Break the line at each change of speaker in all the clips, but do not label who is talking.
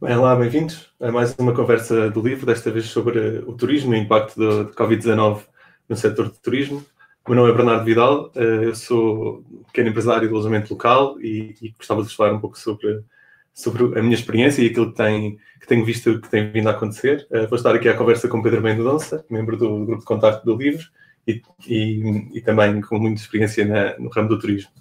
Bem, olá, bem-vindos a mais uma conversa do livro, desta vez sobre o turismo e o impacto de Covid-19 no setor de turismo. O meu nome é Bernardo Vidal, eu sou pequeno empresário de alojamento local e gostava de vos falar um pouco sobre a minha experiência e aquilo que tenho visto que tem vindo a acontecer. Vou estar aqui à conversa com Pedro Mendonça, membro do grupo de contacto do livro e também com muita experiência no ramo do turismo.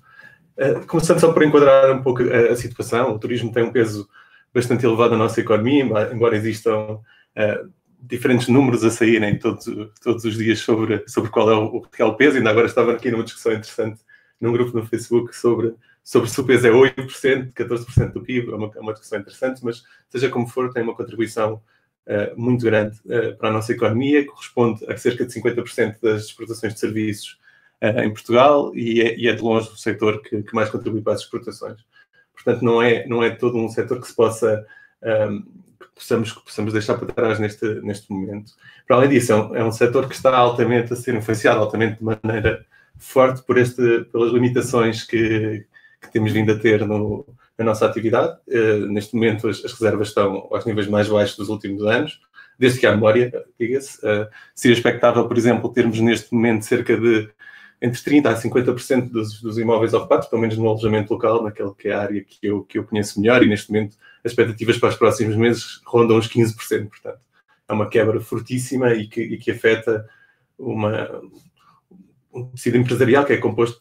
Começando só por enquadrar um pouco a situação, o turismo tem um peso bastante elevado na nossa economia, embora existam diferentes números a saírem todos os dias sobre qual é o real peso. Ainda agora estava aqui numa discussão interessante num grupo no Facebook sobre se o peso é 8%, 14% do PIB, é uma discussão interessante, mas seja como for, tem uma contribuição muito grande para a nossa economia, corresponde a cerca de 50% das exportações de serviços em Portugal e é de longe o setor que mais contribui para as exportações. Portanto, não é todo um setor que se possamos deixar para trás neste momento. Para além disso, é um setor que está altamente a ser influenciado, altamente de maneira forte pelas limitações que temos vindo a ter na nossa atividade. Neste momento, as reservas estão aos níveis mais baixos dos últimos anos, desde que há memória, diga-se. Seria expectável, por exemplo, termos neste momento cerca de entre 30% a 50% dos imóveis ocupados, pelo menos no alojamento local, naquela que é a área que eu conheço melhor, e neste momento as expectativas para os próximos meses rondam os 15%. Portanto, é uma quebra fortíssima e que afeta um tecido empresarial que é composto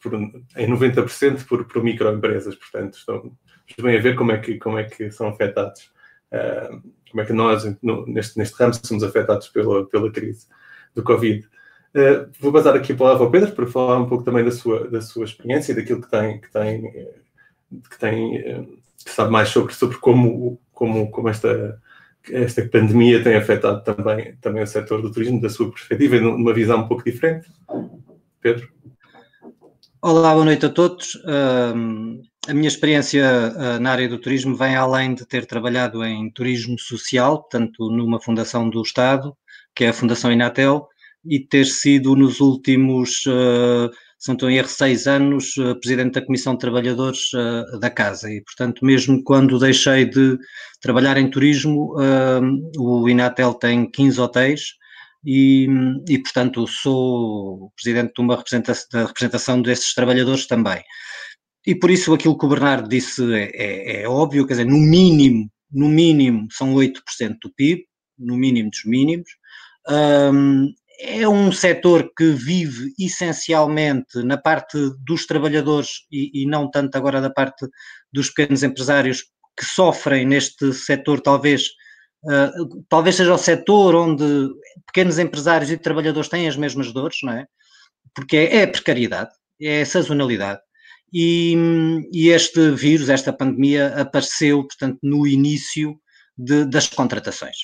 em 90% por microempresas. Portanto, estamos bem a ver como é que são afetados, como é que nós, neste ramo, somos afetados pela crise do Covid. Vou passar aqui a palavra ao Pedro para falar um pouco também da sua experiência e daquilo que sabe mais sobre como esta pandemia tem afetado também o setor do turismo, da sua perspectiva, numa visão um pouco diferente. Pedro?
Olá, boa noite a todos. A minha experiência na área do turismo vem além de ter trabalhado em turismo social, portanto, numa fundação do Estado, que é a Fundação Inatel, e ter sido nos últimos, se não estou em erro, 6 anos, presidente da Comissão de Trabalhadores da Casa. E, portanto, mesmo quando deixei de trabalhar em turismo, o Inatel tem 15 hotéis, e, portanto, sou presidente de uma representação desses trabalhadores também. E por isso aquilo que o Bernardo disse é óbvio, quer dizer, no mínimo são 8% do PIB, no mínimo dos mínimos. É um setor que vive essencialmente na parte dos trabalhadores e não tanto agora da parte dos pequenos empresários que sofrem neste setor, talvez seja o setor onde pequenos empresários e trabalhadores têm as mesmas dores, não é? Porque é a precariedade, é a sazonalidade. E este vírus, esta pandemia, apareceu, portanto, no início das contratações.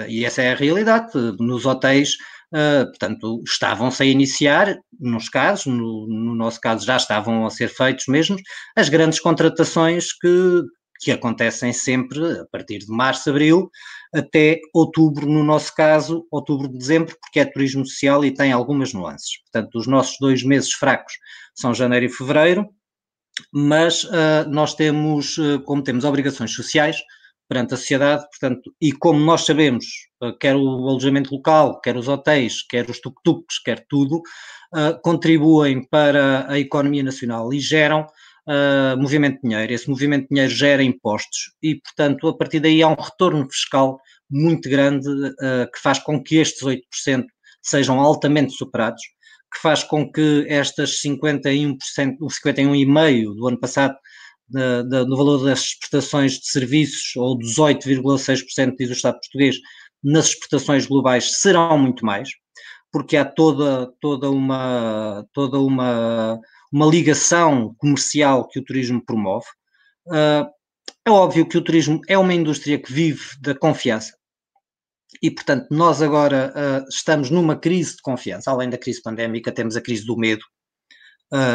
E essa é a realidade. Nos hotéis, portanto, estavam-se a iniciar, nos casos, no nosso caso já estavam a ser feitos mesmo, as grandes contratações que acontecem sempre a partir de março, abril, até outubro, no nosso caso, outubro, dezembro, porque é turismo social e tem algumas nuances. Portanto, os nossos 2 meses fracos são janeiro e fevereiro, mas nós temos, como temos obrigações sociais perante a sociedade, portanto, e como nós sabemos, quer o alojamento local, quer os hotéis, quer os tuk-tuks, quer tudo, contribuem para a economia nacional e geram movimento de dinheiro. Esse movimento de dinheiro gera impostos e, portanto, a partir daí há um retorno fiscal muito grande que faz com que estes 8% sejam altamente superados, que faz com que estas 51%, o 51,5% do ano passado, no valor das exportações de serviços, ou 18,6% diz o Estado português, nas exportações globais serão muito mais, porque há toda uma ligação comercial que o turismo promove. É óbvio que o turismo é uma indústria que vive da confiança e, portanto, nós agora estamos numa crise de confiança. Além da crise pandémica, temos a crise do medo.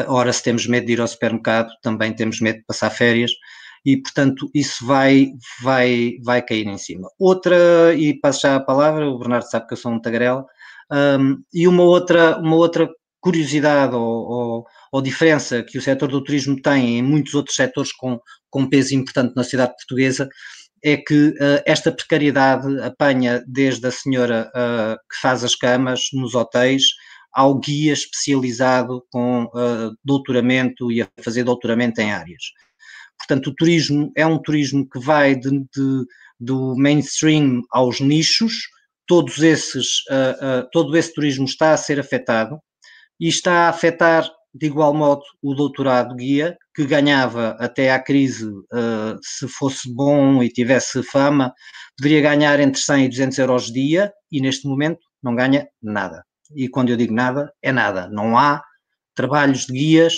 Ora, se temos medo de ir ao supermercado, também temos medo de passar férias e, portanto, isso vai cair em cima. Outra, e passo já a palavra, o Bernardo sabe que eu sou um tagarela, e uma outra curiosidade ou diferença que o setor do turismo tem em muitos outros setores com peso importante na sociedade portuguesa é que esta precariedade apanha desde a senhora que faz as camas nos hotéis ao guia especializado com doutoramento e a fazer doutoramento em áreas. Portanto, o turismo é um turismo que vai do mainstream aos nichos, todo esse turismo está a ser afetado e está a afetar de igual modo o doutorado guia, que ganhava até à crise, se fosse bom e tivesse fama, poderia ganhar entre 100 e 200 euros dia e neste momento não ganha nada. E quando eu digo nada, é nada. Não há trabalhos de guias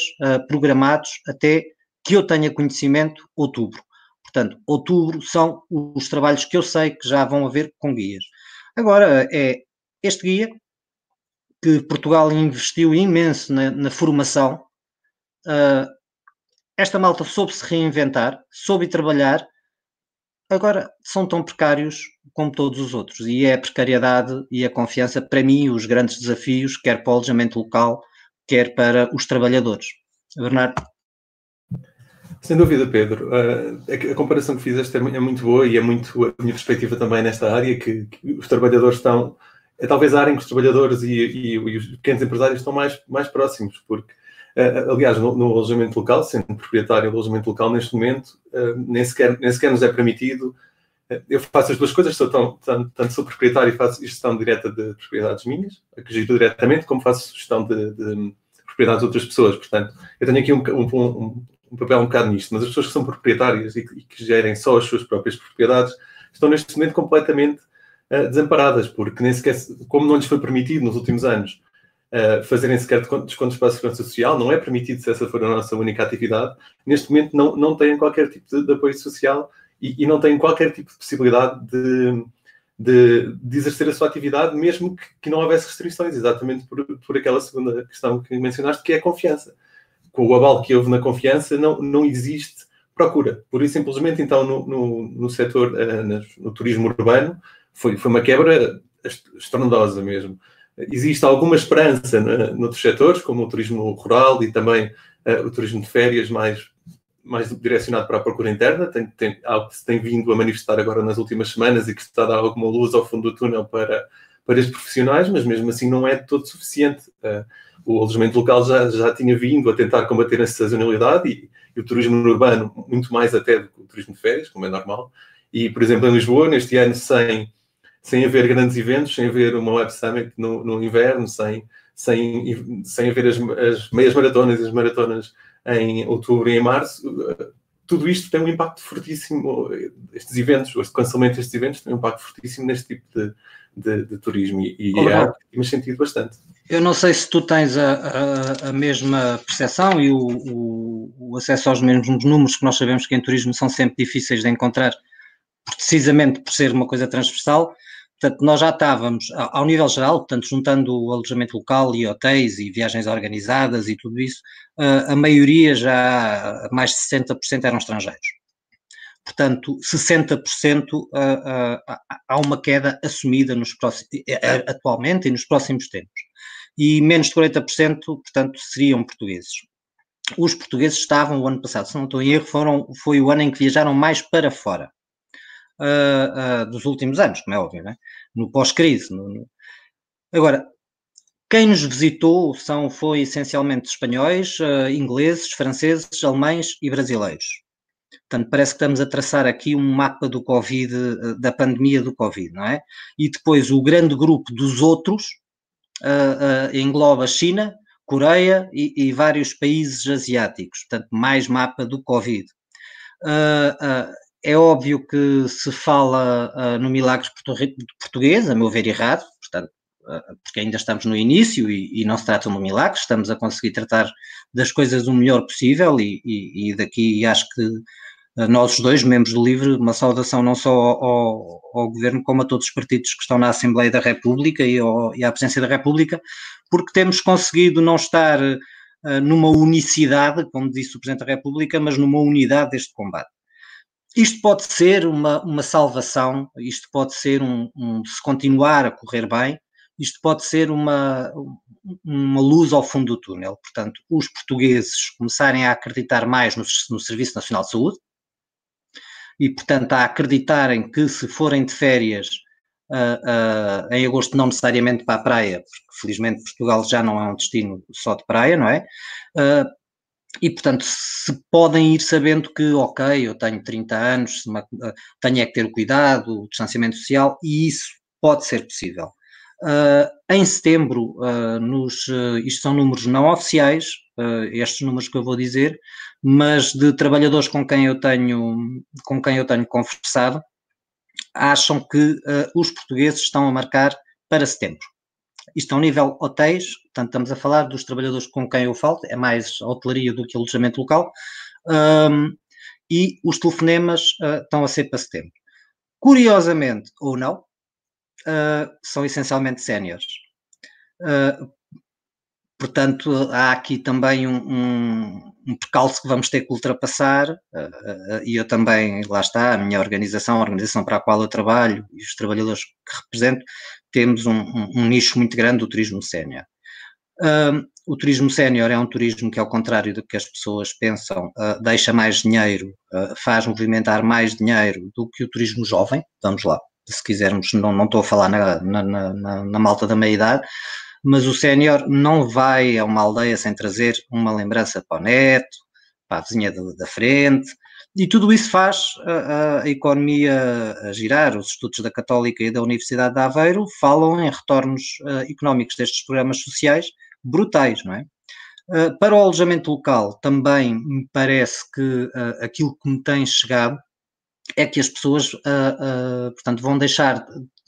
programados até que eu tenha conhecimento, outubro. Portanto, outubro são os trabalhos que eu sei que já vão haver com guias. Agora, é este guia que Portugal investiu imenso na formação. Esta malta soube se reinventar, soube trabalhar, agora são tão precários como todos os outros, e é a precariedade e a confiança, para mim, os grandes desafios, quer para o alojamento local, quer para os trabalhadores. Bernardo?
Sem dúvida, Pedro. A comparação que fizeste é muito boa e é muito a minha perspectiva também nesta área, que os trabalhadores estão... É talvez a área em que os trabalhadores e os pequenos empresários estão mais próximos, porque, aliás, no alojamento local, sendo proprietário do alojamento local, neste momento, nem sequer nos é permitido. Eu faço as duas coisas, tanto sou proprietário e faço gestão direta de propriedades minhas, que giro diretamente, como faço gestão de propriedades de outras pessoas. Portanto, eu tenho aqui um papel um bocado nisto, mas as pessoas que são proprietárias e que gerem só as suas próprias propriedades estão neste momento completamente desamparadas, porque nem sequer, como não lhes foi permitido nos últimos anos fazerem sequer descontos para a segurança social, não é permitido, se essa for a nossa única atividade, neste momento não têm qualquer tipo de apoio social e não têm qualquer tipo de possibilidade de exercer a sua atividade, mesmo que não houvesse restrições, exatamente por aquela segunda questão que mencionaste, que é a confiança. Com o abalo que houve na confiança, não existe procura. Por isso, simplesmente, então, no setor, no turismo urbano, foi uma quebra estrondosa mesmo. Existe alguma esperança noutros setores, como o turismo rural e também o turismo de férias mais direcionado para a procura interna. Algo que se tem vindo a manifestar agora nas últimas semanas e que está a dar alguma luz ao fundo do túnel para estes profissionais, mas mesmo assim não é de todo suficiente. O alojamento local já tinha vindo a tentar combater a sazonalidade e o turismo urbano muito mais até do que o turismo de férias, como é normal. E, por exemplo, em Lisboa, neste ano, sem haver grandes eventos, sem haver uma Web Summit no inverno, sem haver as meias maratonas e as maratonas em outubro e em março, tudo isto tem um impacto fortíssimo. Estes eventos, o cancelamento destes eventos tem um impacto fortíssimo neste tipo de turismo e é algo que temos sentido bastante.
Eu não sei se tu tens a mesma percepção e o acesso aos mesmos números, que nós sabemos que em turismo são sempre difíceis de encontrar, precisamente por ser uma coisa transversal. Portanto, nós já estávamos, ao nível geral, portanto, juntando o alojamento local e hotéis e viagens organizadas e tudo isso, a maioria já, mais de 60% eram estrangeiros. Portanto, 60% há uma queda assumida atualmente e nos próximos tempos. E menos de 40%, portanto, seriam portugueses. Os portugueses estavam, o ano passado, se não estou em erro, foi o ano em que viajaram mais para fora. Dos últimos anos, como é óbvio, né? No pós-crise. Agora, quem nos visitou foi essencialmente espanhóis, ingleses, franceses, alemães e brasileiros. Portanto, parece que estamos a traçar aqui um mapa do Covid, da pandemia do Covid, não é? E depois o grande grupo dos outros engloba China, Coreia e vários países asiáticos. Portanto, mais mapa do Covid. É óbvio que se fala no milagre português, a meu ver errado, portanto, porque ainda estamos no início e não se trata de um milagre, estamos a conseguir tratar das coisas o melhor possível e daqui acho que nós os dois, membros do LIVRE, uma saudação não só ao Governo como a todos os partidos que estão na Assembleia da República e à Presidência da República, porque temos conseguido não estar numa unicidade, como disse o Presidente da República, mas numa unidade deste combate. Isto pode ser uma salvação, isto pode ser se continuar a correr bem, isto pode ser uma luz ao fundo do túnel. Portanto, os portugueses começarem a acreditar mais no Serviço Nacional de Saúde, e, portanto, a acreditarem que se forem de férias em agosto, não necessariamente para a praia, porque felizmente Portugal já não é um destino só de praia, não é? E, portanto, se podem ir sabendo que, ok, eu tenho 30 anos, tenho é que ter o cuidado, o distanciamento social, e isso pode ser possível. Em setembro, isto são números não oficiais, estes números que eu vou dizer, mas de trabalhadores com quem eu tenho conversado, acham que os portugueses estão a marcar para setembro. Isto é um nível hotéis, portanto estamos a falar dos trabalhadores com quem eu falo, é mais hotelaria do que alojamento local, e os telefonemas estão a ser para setembro. Curiosamente, ou não, são essencialmente séniores. Portanto, há aqui também um percalço que vamos ter que ultrapassar, e eu também, lá está, a minha organização, a organização para a qual eu trabalho e os trabalhadores que represento, temos um nicho muito grande do turismo sénior. O turismo sénior é um turismo que, ao contrário do que as pessoas pensam, deixa mais dinheiro, faz movimentar mais dinheiro do que o turismo jovem. Vamos lá, se quisermos, não estou a falar na malta da meia-idade, mas o sénior não vai a uma aldeia sem trazer uma lembrança para o neto, para a vizinha da frente, e tudo isso faz a economia a girar. Os estudos da Católica e da Universidade de Aveiro falam em retornos económicos destes programas sociais brutais, não é? Para o alojamento local, também me parece que aquilo que me tem chegado é que as pessoas, portanto, vão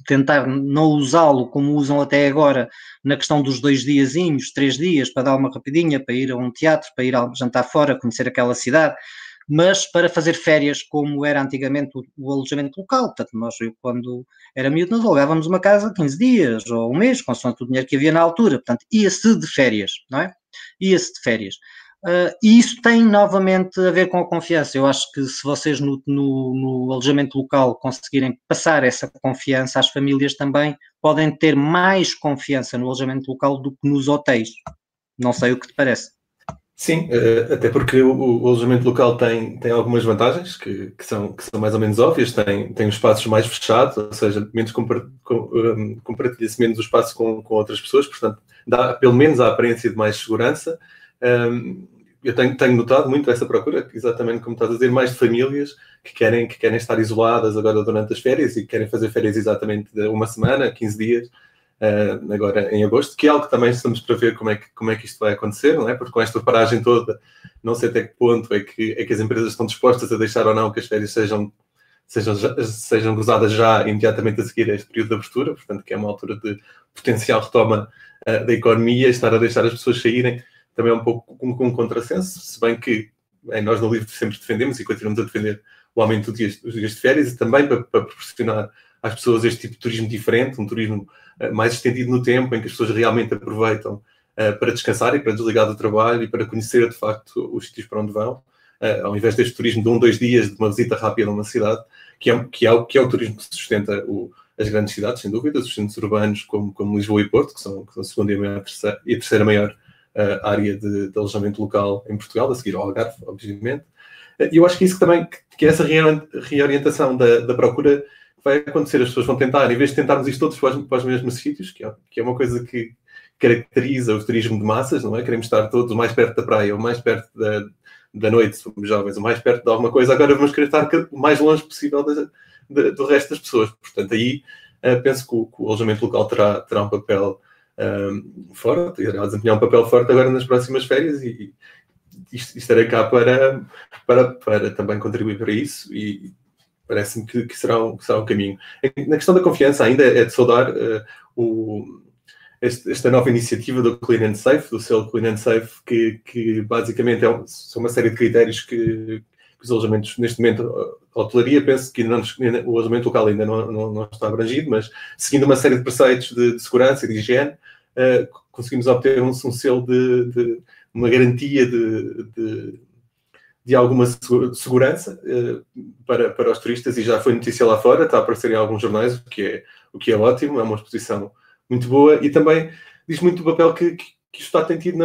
tentar não usá-lo como usam até agora, na questão dos 2 diazinhos, 3 dias, para dar uma rapidinha, para ir a um teatro, para ir jantar fora, conhecer aquela cidade, mas para fazer férias como era antigamente o alojamento local. Portanto, eu quando era miúdo, nós alugávamos uma casa 15 dias ou um mês, consoante o dinheiro que havia na altura. Portanto, ia-se de férias, não é? Ia-se de férias. E isso tem novamente a ver com a confiança. Eu acho que se vocês no alojamento local conseguirem passar essa confiança, as famílias também podem ter mais confiança no alojamento local do que nos hotéis. Não sei o que te parece.
Sim, até porque o alojamento local tem algumas vantagens que são mais ou menos óbvias. Tem os espaços mais fechados, ou seja, compartilha-se menos o espaço com outras pessoas, portanto, dá pelo menos a aparência de mais segurança. Eu tenho notado muito essa procura, exatamente como estás a dizer, mais de famílias que querem estar isoladas agora durante as férias e que querem fazer férias exatamente de uma semana, 15 dias, agora em agosto, que é algo que também estamos para ver como é que isto vai acontecer, não é? Porque com esta paragem toda, não sei até que ponto é que as empresas estão dispostas a deixar ou não que as férias sejam gozadas já imediatamente a seguir a este período de abertura, portanto, que é uma altura de potencial retoma da economia. Estar a deixar as pessoas saírem também é um pouco com um contrassenso, se bem que nós no livro sempre defendemos e continuamos a defender o aumento dos dias de férias, e também para proporcionar às pessoas este tipo de turismo diferente, um turismo mais estendido no tempo, em que as pessoas realmente aproveitam para descansar e para desligar do trabalho e para conhecer de facto os sítios para onde vão, ao invés deste turismo de 1-2 dias de uma visita rápida a uma cidade, que é o turismo que sustenta as grandes cidades, sem dúvida, os centros urbanos como Lisboa e Porto, que são a segunda e a terceira maior área de alojamento local em Portugal, a seguir ao Algarve, obviamente. E eu acho que isso também, que essa reorientação da procura vai acontecer. As pessoas vão tentar, em vez de tentarmos isto todos para os mesmos sítios, que é uma coisa que caracteriza o turismo de massas, não é? Queremos estar todos o mais perto da praia, o mais perto da noite, se somos jovens, o mais perto de alguma coisa. Agora vamos querer estar o mais longe possível do resto das pessoas. Portanto, aí penso que o alojamento local terá um papel forte, irá desempenhar um papel forte agora nas próximas férias, e estarei cá para também contribuir para isso, e parece-me que será um caminho. Na questão da confiança, ainda é de saudar esta nova iniciativa do Clean and Safe, do selo Clean and Safe, que basicamente são uma série de critérios que os alojamentos, neste momento, a hotelaria, penso que o alojamento local ainda não está abrangido, mas seguindo uma série de preceitos de segurança e de higiene, conseguimos obter um selo de uma garantia de alguma segurança para os turistas, e já foi notícia lá fora, está a aparecer em alguns jornais, o que é ótimo, é uma exposição muito boa, e também diz muito do papel que isto está a ter tido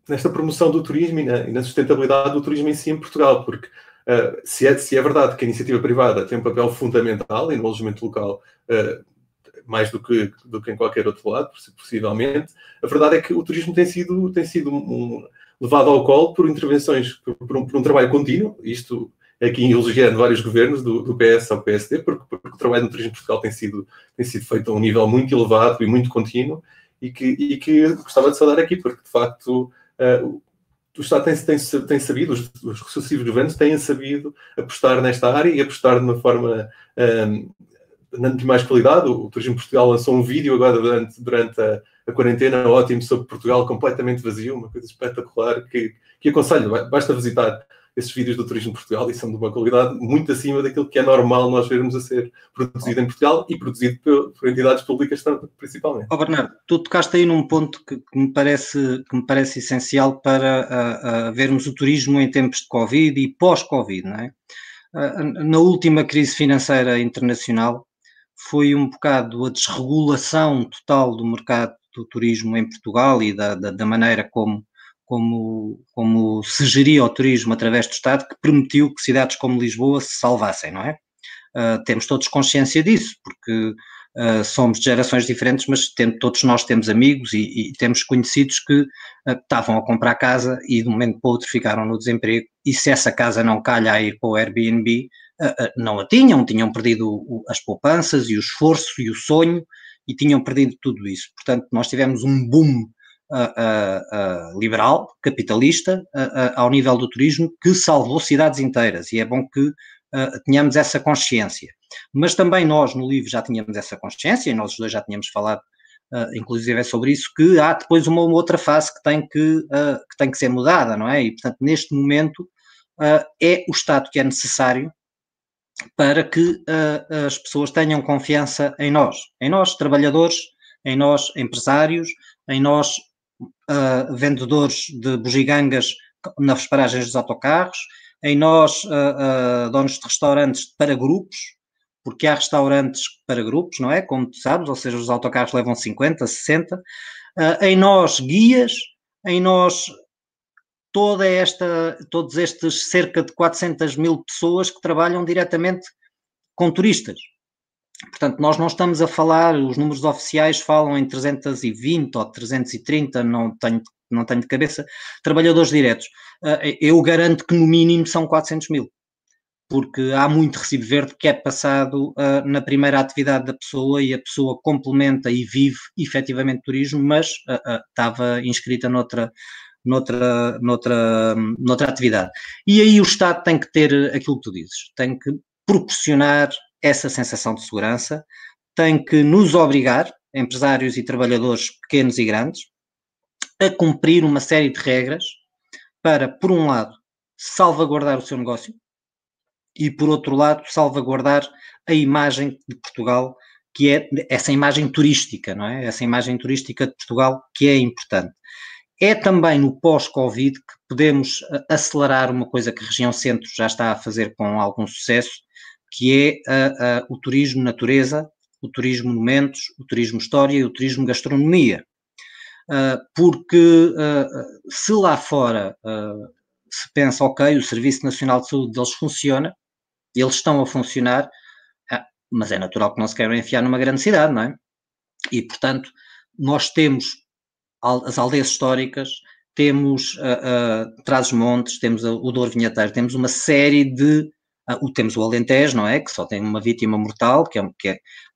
nesta promoção do turismo e na sustentabilidade do turismo em si em Portugal, porque se é verdade que a iniciativa privada tem um papel fundamental no alojamento local, mais do que em qualquer outro lado, possivelmente, a verdade é que o turismo tem sido levado ao colo por intervenções, por um trabalho contínuo, isto aqui elogiando vários governos, do PS ao PSD, porque o trabalho no turismo em Portugal tem sido feito a um nível muito elevado e muito contínuo, e que gostava de saudar aqui, porque de facto o Estado tem sabido, os sucessivos governos têm sabido apostar nesta área e apostar de uma forma de mais qualidade. O Turismo Portugal lançou um vídeo agora durante a quarentena ótimo sobre Portugal completamente vazio, uma coisa espetacular que aconselho, basta visitar esses vídeos do Turismo Portugal e são de uma qualidade muito acima daquilo que é normal nós vermos a ser produzido em Portugal e produzido por entidades públicas principalmente.
Bernardo, tu tocaste aí num ponto que me parece essencial para vermos o turismo em tempos de Covid e pós-Covid, não é? Na última crise financeira internacional foi um bocado a desregulação total do mercado do turismo em Portugal e da maneira como se geria o turismo através do Estado, que permitiu que cidades como Lisboa se salvassem, não é? Temos todos consciência disso, porque somos de gerações diferentes, mas todos nós temos amigos e temos conhecidos que estavam a comprar casa e de um momento para o outro ficaram no desemprego, e se essa casa não calha a ir para o Airbnb, não a tinham perdido as poupanças e o esforço e o sonho, e tinham perdido tudo isso. Portanto, nós tivemos um boom liberal, capitalista, ao nível do turismo, que salvou cidades inteiras, e é bom que tenhamos essa consciência. Mas também nós, no livro, já tínhamos essa consciência, e nós os dois já tínhamos falado, inclusive, sobre isso, que há depois uma outra fase que tem que ser mudada, não é? E, portanto, neste momento, é o Estado que é necessário para que as pessoas tenham confiança em nós trabalhadores, em nós empresários, em nós vendedores de bugigangas nas paragens dos autocarros, em nós donos de restaurantes para grupos, porque há restaurantes para grupos, não é? Como tu sabes, ou seja, os autocarros levam 50, 60, em nós guias, em nós todos estes cerca de 400 mil pessoas que trabalham diretamente com turistas. Portanto, nós não estamos a falar, os números oficiais falam em 320 ou 330, não tenho de cabeça, trabalhadores diretos. Eu garanto que no mínimo são 400 mil, porque há muito recibo verde que é passado na primeira atividade da pessoa, e a pessoa complementa e vive efetivamente turismo, mas estava inscrita noutra atividade. E aí o Estado tem que ter aquilo que tu dizes, tem que proporcionar essa sensação de segurança, tem que nos obrigar, empresários e trabalhadores pequenos e grandes, a cumprir uma série de regras para, por um lado, salvaguardar o seu negócio e, por outro lado, salvaguardar a imagem de Portugal, que é essa imagem turística, não é? Essa imagem turística de Portugal que é importante. É também no pós-Covid que podemos acelerar uma coisa que a região centro já está a fazer com algum sucesso, que é o turismo natureza, o turismo monumentos, o turismo história e o turismo gastronomia. Porque se lá fora se pensa, ok, o Serviço Nacional de Saúde deles funciona, eles estão a funcionar, mas é natural que não se queiram enfiar numa grande cidade, não é? E, portanto, nós temos as aldeias históricas, temos Trás-os-Montes, temos o Douro Vinheteiro, temos uma série de... temos o Alentejo, não é? Que só tem uma vítima mortal, que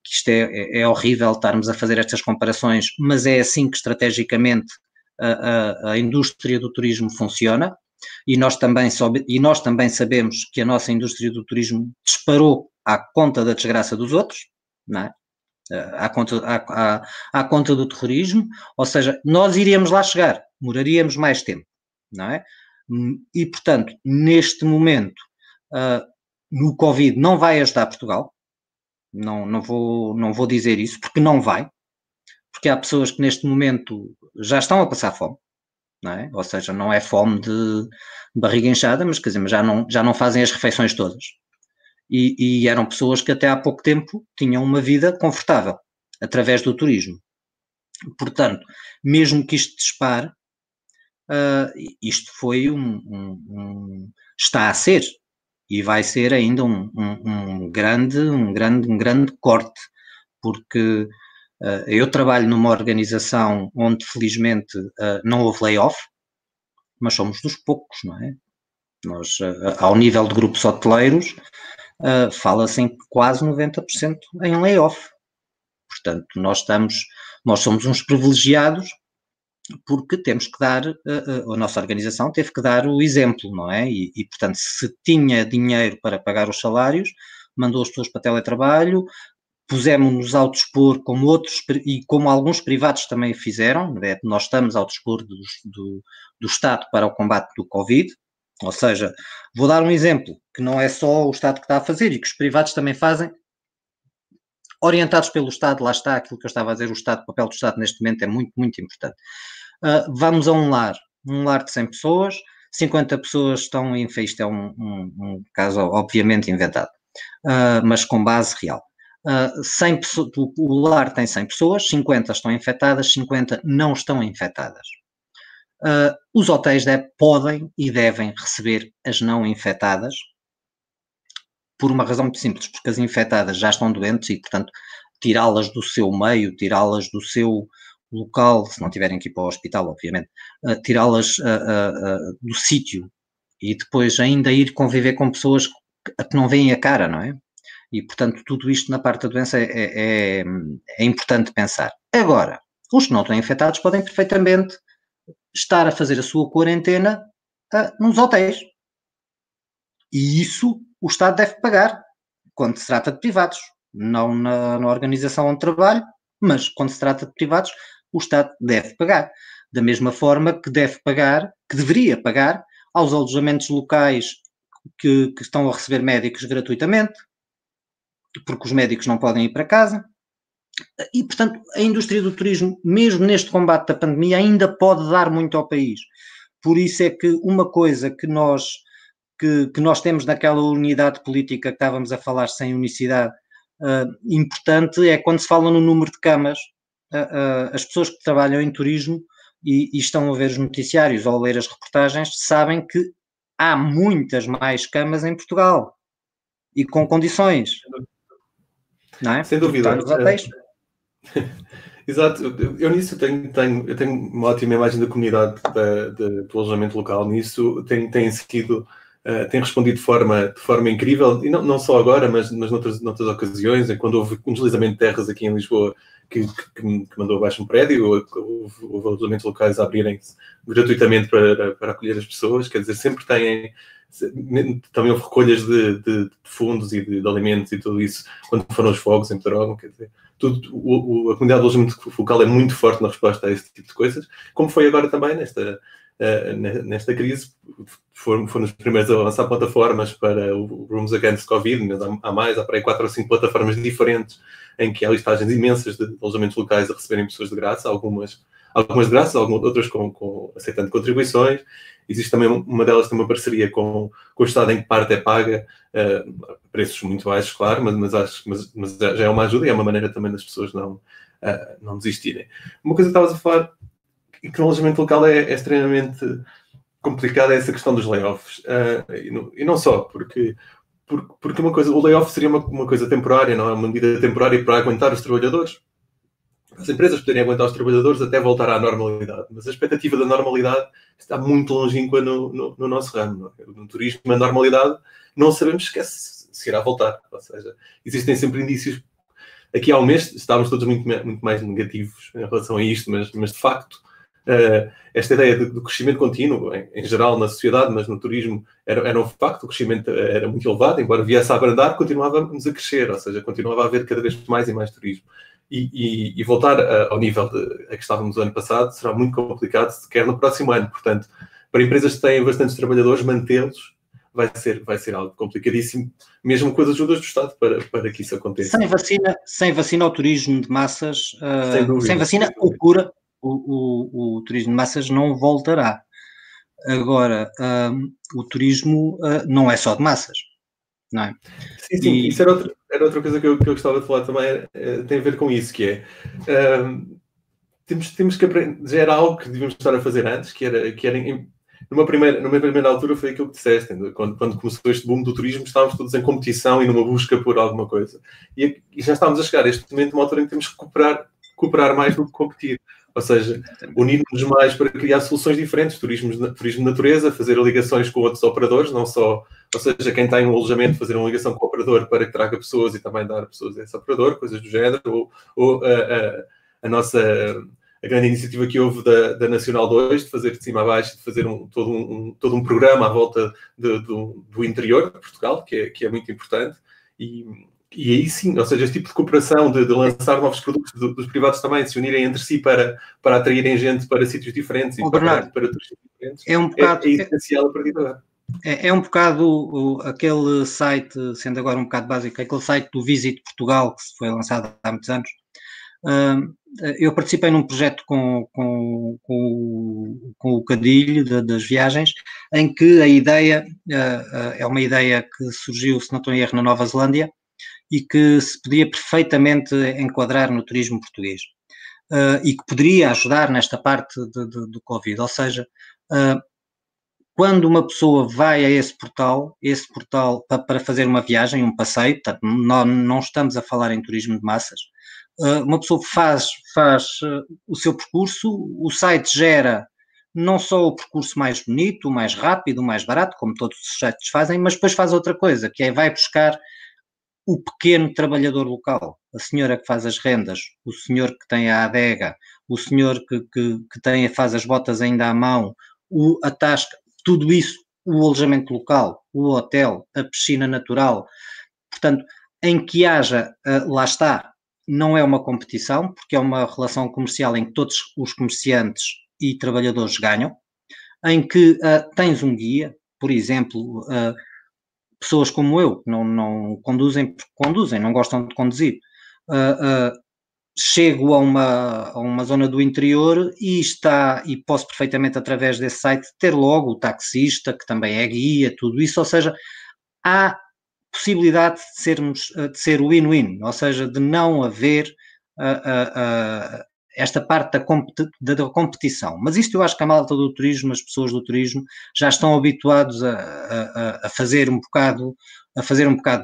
isto é horrível estarmos a fazer estas comparações, mas é assim que estrategicamente a indústria do turismo funciona, e nós também sabemos que a nossa indústria do turismo disparou à conta da desgraça dos outros, não é? À conta do terrorismo, ou seja, nós iríamos lá chegar, demoraríamos mais tempo, não é? E, portanto, neste momento, no Covid não vai ajudar Portugal, não vou dizer isso, porque não vai, porque há pessoas que neste momento já estão a passar fome, não é? Ou seja, não é fome de barriga inchada, mas quer dizer, já não fazem as refeições todas. E eram pessoas que até há pouco tempo tinham uma vida confortável, através do turismo. Portanto, mesmo que isto dispare, isto foi está a ser, E vai ser ainda um grande corte, porque eu trabalho numa organização onde, felizmente, não houve layoff, mas somos dos poucos, não é? Nós, ao nível de grupos hoteleiros, fala-se em quase 90% em layoff. Portanto, nós somos uns privilegiados porque temos que dar, a nossa organização teve que dar o exemplo, não é? E, portanto, se tinha dinheiro para pagar os salários, mandou as pessoas para teletrabalho, pusemos-nos ao dispor, como outros, e como alguns privados também fizeram, né? Nós estamos ao dispor do Estado para o combate do Covid, ou seja, vou dar um exemplo, que não é só o Estado que está a fazer e que os privados também fazem, orientados pelo Estado, lá está aquilo que eu estava a dizer, o papel do Estado neste momento é muito, muito importante. Vamos a um lar de 100 pessoas, 50 pessoas estão em isto é um caso obviamente inventado, mas com base real. 100 pessoas, o lar tem 100 pessoas, 50 estão infectadas, 50 não estão infectadas. Os hotéis podem e devem receber as não infectadas, por uma razão muito simples, porque as infectadas já estão doentes e, portanto, tirá-las do seu meio, tirá-las do seu local, se não tiverem que ir para o hospital, obviamente, tirá-las do sítio e depois ainda ir conviver com pessoas que não veem a cara, não é? E, portanto, tudo isto na parte da doença é importante pensar. Agora, os que não estão infectados podem perfeitamente estar a fazer a sua quarentena nos hotéis. E isso o Estado deve pagar, quando se trata de privados, não na organização onde trabalho, mas quando se trata de privados, o Estado deve pagar. Da mesma forma que deve pagar, que deveria pagar, aos alojamentos locais que estão a receber médicos gratuitamente, porque os médicos não podem ir para casa. E, portanto, a indústria do turismo, mesmo neste combate da pandemia, ainda pode dar muito ao país. Por isso é que uma coisa que nós temos naquela unidade política que estávamos a falar sem unicidade, importante é quando se fala no número de camas, as pessoas que trabalham em turismo e estão a ver os noticiários ou a ler as reportagens sabem que há muitas mais camas em Portugal e com condições, não é?
Sem dúvida.
Nos hotéis.
Exato, eu nisso tenho uma ótima imagem da comunidade do alojamento local. Nisso tem respondido de forma incrível, e não só agora, mas noutras ocasiões, quando houve um deslizamento de terras aqui em Lisboa que mandou abaixo um prédio, houve alojamentos locais a abrirem-se gratuitamente para acolher as pessoas. Quer dizer, sempre também houve recolhas de fundos e de alimentos e tudo isso quando foram os fogos em Pedrógão. Quer dizer, a comunidade de alojamento local é muito forte na resposta a esse tipo de coisas, como foi agora também nesta crise. Foram os primeiros a lançar plataformas para o Rooms Against Covid, mas há para aí 4 ou 5 plataformas diferentes em que há listagens imensas de alojamentos locais a receberem pessoas de graça, algumas de graça, outras aceitando contribuições. Existe também uma delas, tem uma parceria com o Estado, em que parte é paga, preços muito baixos, claro, mas já é uma ajuda e é uma maneira também das pessoas não desistirem. Uma coisa que estavas a falar, e que no alojamento local é extremamente complicado, é essa questão dos layoffs. E não só, porque o layoff seria uma coisa temporária, não é? Uma medida temporária para aguentar os trabalhadores. As empresas poderem aguentar os trabalhadores até voltar à normalidade, mas a expectativa da normalidade está muito longínqua no nosso ramo. Não é? No turismo, a normalidade, não sabemos se irá voltar. Ou seja, existem sempre indícios. Aqui há um mês estávamos todos muito mais negativos em relação a isto, mas de facto, esta ideia do crescimento contínuo, em geral na sociedade, mas no turismo, era um facto. O crescimento era muito elevado, embora viesse a abrandar, continuávamos a crescer, ou seja, continuava a haver cada vez mais e mais turismo. E voltar ao nível a que estávamos no ano passado será muito complicado, sequer no próximo ano. Portanto, para empresas que têm bastantes trabalhadores, mantê-los vai ser algo complicadíssimo, mesmo com as ajudas do Estado para que isso aconteça.
Sem vacina, o turismo de massas, sem vacina, o turismo de massas não voltará. Agora, o turismo não é só de massas, não é?
Sim, isso era outra coisa que eu gostava de falar também, tem a ver com isso, que é, temos que aprender, já era algo que devíamos estar a fazer antes, que era numa primeira altura foi aquilo que disseste, quando começou este boom do turismo, estávamos todos em competição e numa busca por alguma coisa. E já estamos a chegar a este momento, numa altura em que temos que cooperar mais do que competir. Ou seja, unir-nos mais para criar soluções diferentes, turismo de natureza, fazer ligações com outros operadores, não só, ou seja, quem tem um alojamento, fazer uma ligação com o operador para que traga pessoas e também dar pessoas a esse operador, coisas do género, ou a grande iniciativa que houve da Nacional 2, de fazer de cima a baixo, de fazer todo um programa à volta do interior de Portugal, que é muito importante, e aí sim, ou seja, este tipo de cooperação, de lançar novos produtos dos privados também, se unirem entre si para atraírem gente para sítios diferentes e para turistas diferentes, é essencial a partir de agora.
É um bocado aquele site, sendo agora um bocado básico, aquele site do Visit Portugal, que foi lançado há muitos anos. Eu participei num projeto com o Cadilho das viagens, em que a ideia é uma ideia que surgiu, se não estou em erro, na Nova Zelândia, e que se podia perfeitamente enquadrar no turismo português e que poderia ajudar nesta parte do Covid. Ou seja, quando uma pessoa vai a esse portal para fazer uma viagem, um passeio, portanto, não estamos a falar em turismo de massas, uma pessoa faz o seu percurso, o site gera não só o percurso mais bonito, mais rápido, mais barato, como todos os sites fazem, mas depois faz outra coisa, que é vai buscar o pequeno trabalhador local, a senhora que faz as rendas, o senhor que tem a adega, o senhor que faz as botas ainda à mão, a tasca, tudo isso, o alojamento local, o hotel, a piscina natural, portanto, em que haja, lá está, não é uma competição, porque é uma relação comercial em que todos os comerciantes e trabalhadores ganham, em que tens um guia, por exemplo, pessoas como eu, que não conduzem porque conduzem, não gostam de conduzir. Chego a uma zona do interior e posso perfeitamente, através desse site, ter logo o taxista, que também é guia, tudo isso, ou seja, há possibilidade de ser win-win, ou seja, de não haver esta parte da competição. Mas isto eu acho que a malta do turismo, as pessoas do turismo, já estão habituados a fazer um bocado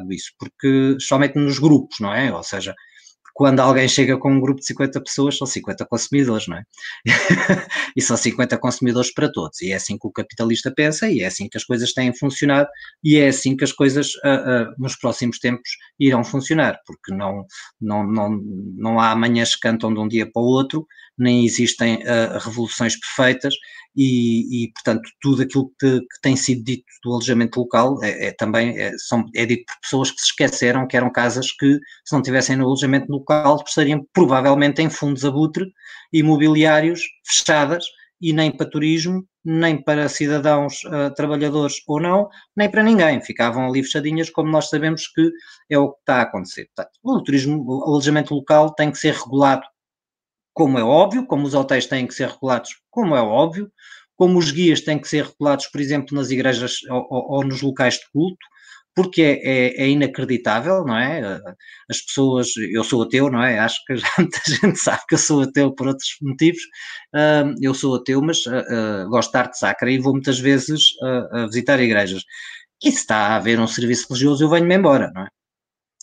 disso, porque somente nos grupos, não é? Ou seja, quando alguém chega com um grupo de 50 pessoas, são 50 consumidores, não é? E são 50 consumidores para todos. E é assim que o capitalista pensa, e é assim que as coisas têm funcionado, e é assim que as coisas nos próximos tempos irão funcionar, porque não há amanhãs que cantam de um dia para o outro, nem existem revoluções perfeitas, e portanto, tudo aquilo que tem sido dito do alojamento local também é dito por pessoas que se esqueceram que eram casas que, se não tivessem no alojamento local, estariam provavelmente em fundos abutre imobiliários fechadas, e nem para turismo, nem para cidadãos trabalhadores ou não, nem para ninguém, ficavam ali fechadinhas, como nós sabemos que é o que está a acontecer. Portanto, o alojamento local tem que ser regulado, como é óbvio, como os hotéis têm que ser regulados, como é óbvio, como os guias têm que ser regulados, por exemplo, nas igrejas ou nos locais de culto, porque é inacreditável, não é? As pessoas, eu sou ateu, não é? Acho que já muita gente sabe que eu sou ateu por outros motivos. Eu sou ateu, mas gosto de arte sacra e vou muitas vezes a visitar igrejas. E se está a haver um serviço religioso, eu venho-me embora, não é?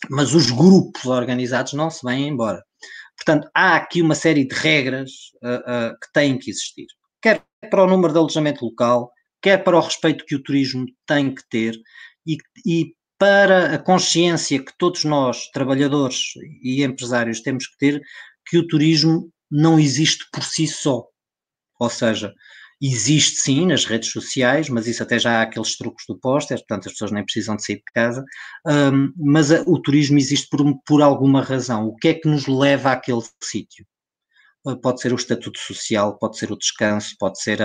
Mas os grupos organizados não se vêm embora. Portanto, há aqui uma série de regras que têm que existir, quer para o número de alojamento local, quer para o respeito que o turismo tem que ter e para a consciência que todos nós, trabalhadores e empresários, temos que ter, que o turismo não existe por si só. Ou seja, existe sim nas redes sociais, mas isso até já há aqueles truques do póster, portanto as pessoas nem precisam de sair de casa, mas o turismo existe por alguma razão. O que é que nos leva àquele sítio? Pode ser o estatuto social, pode ser o descanso, pode ser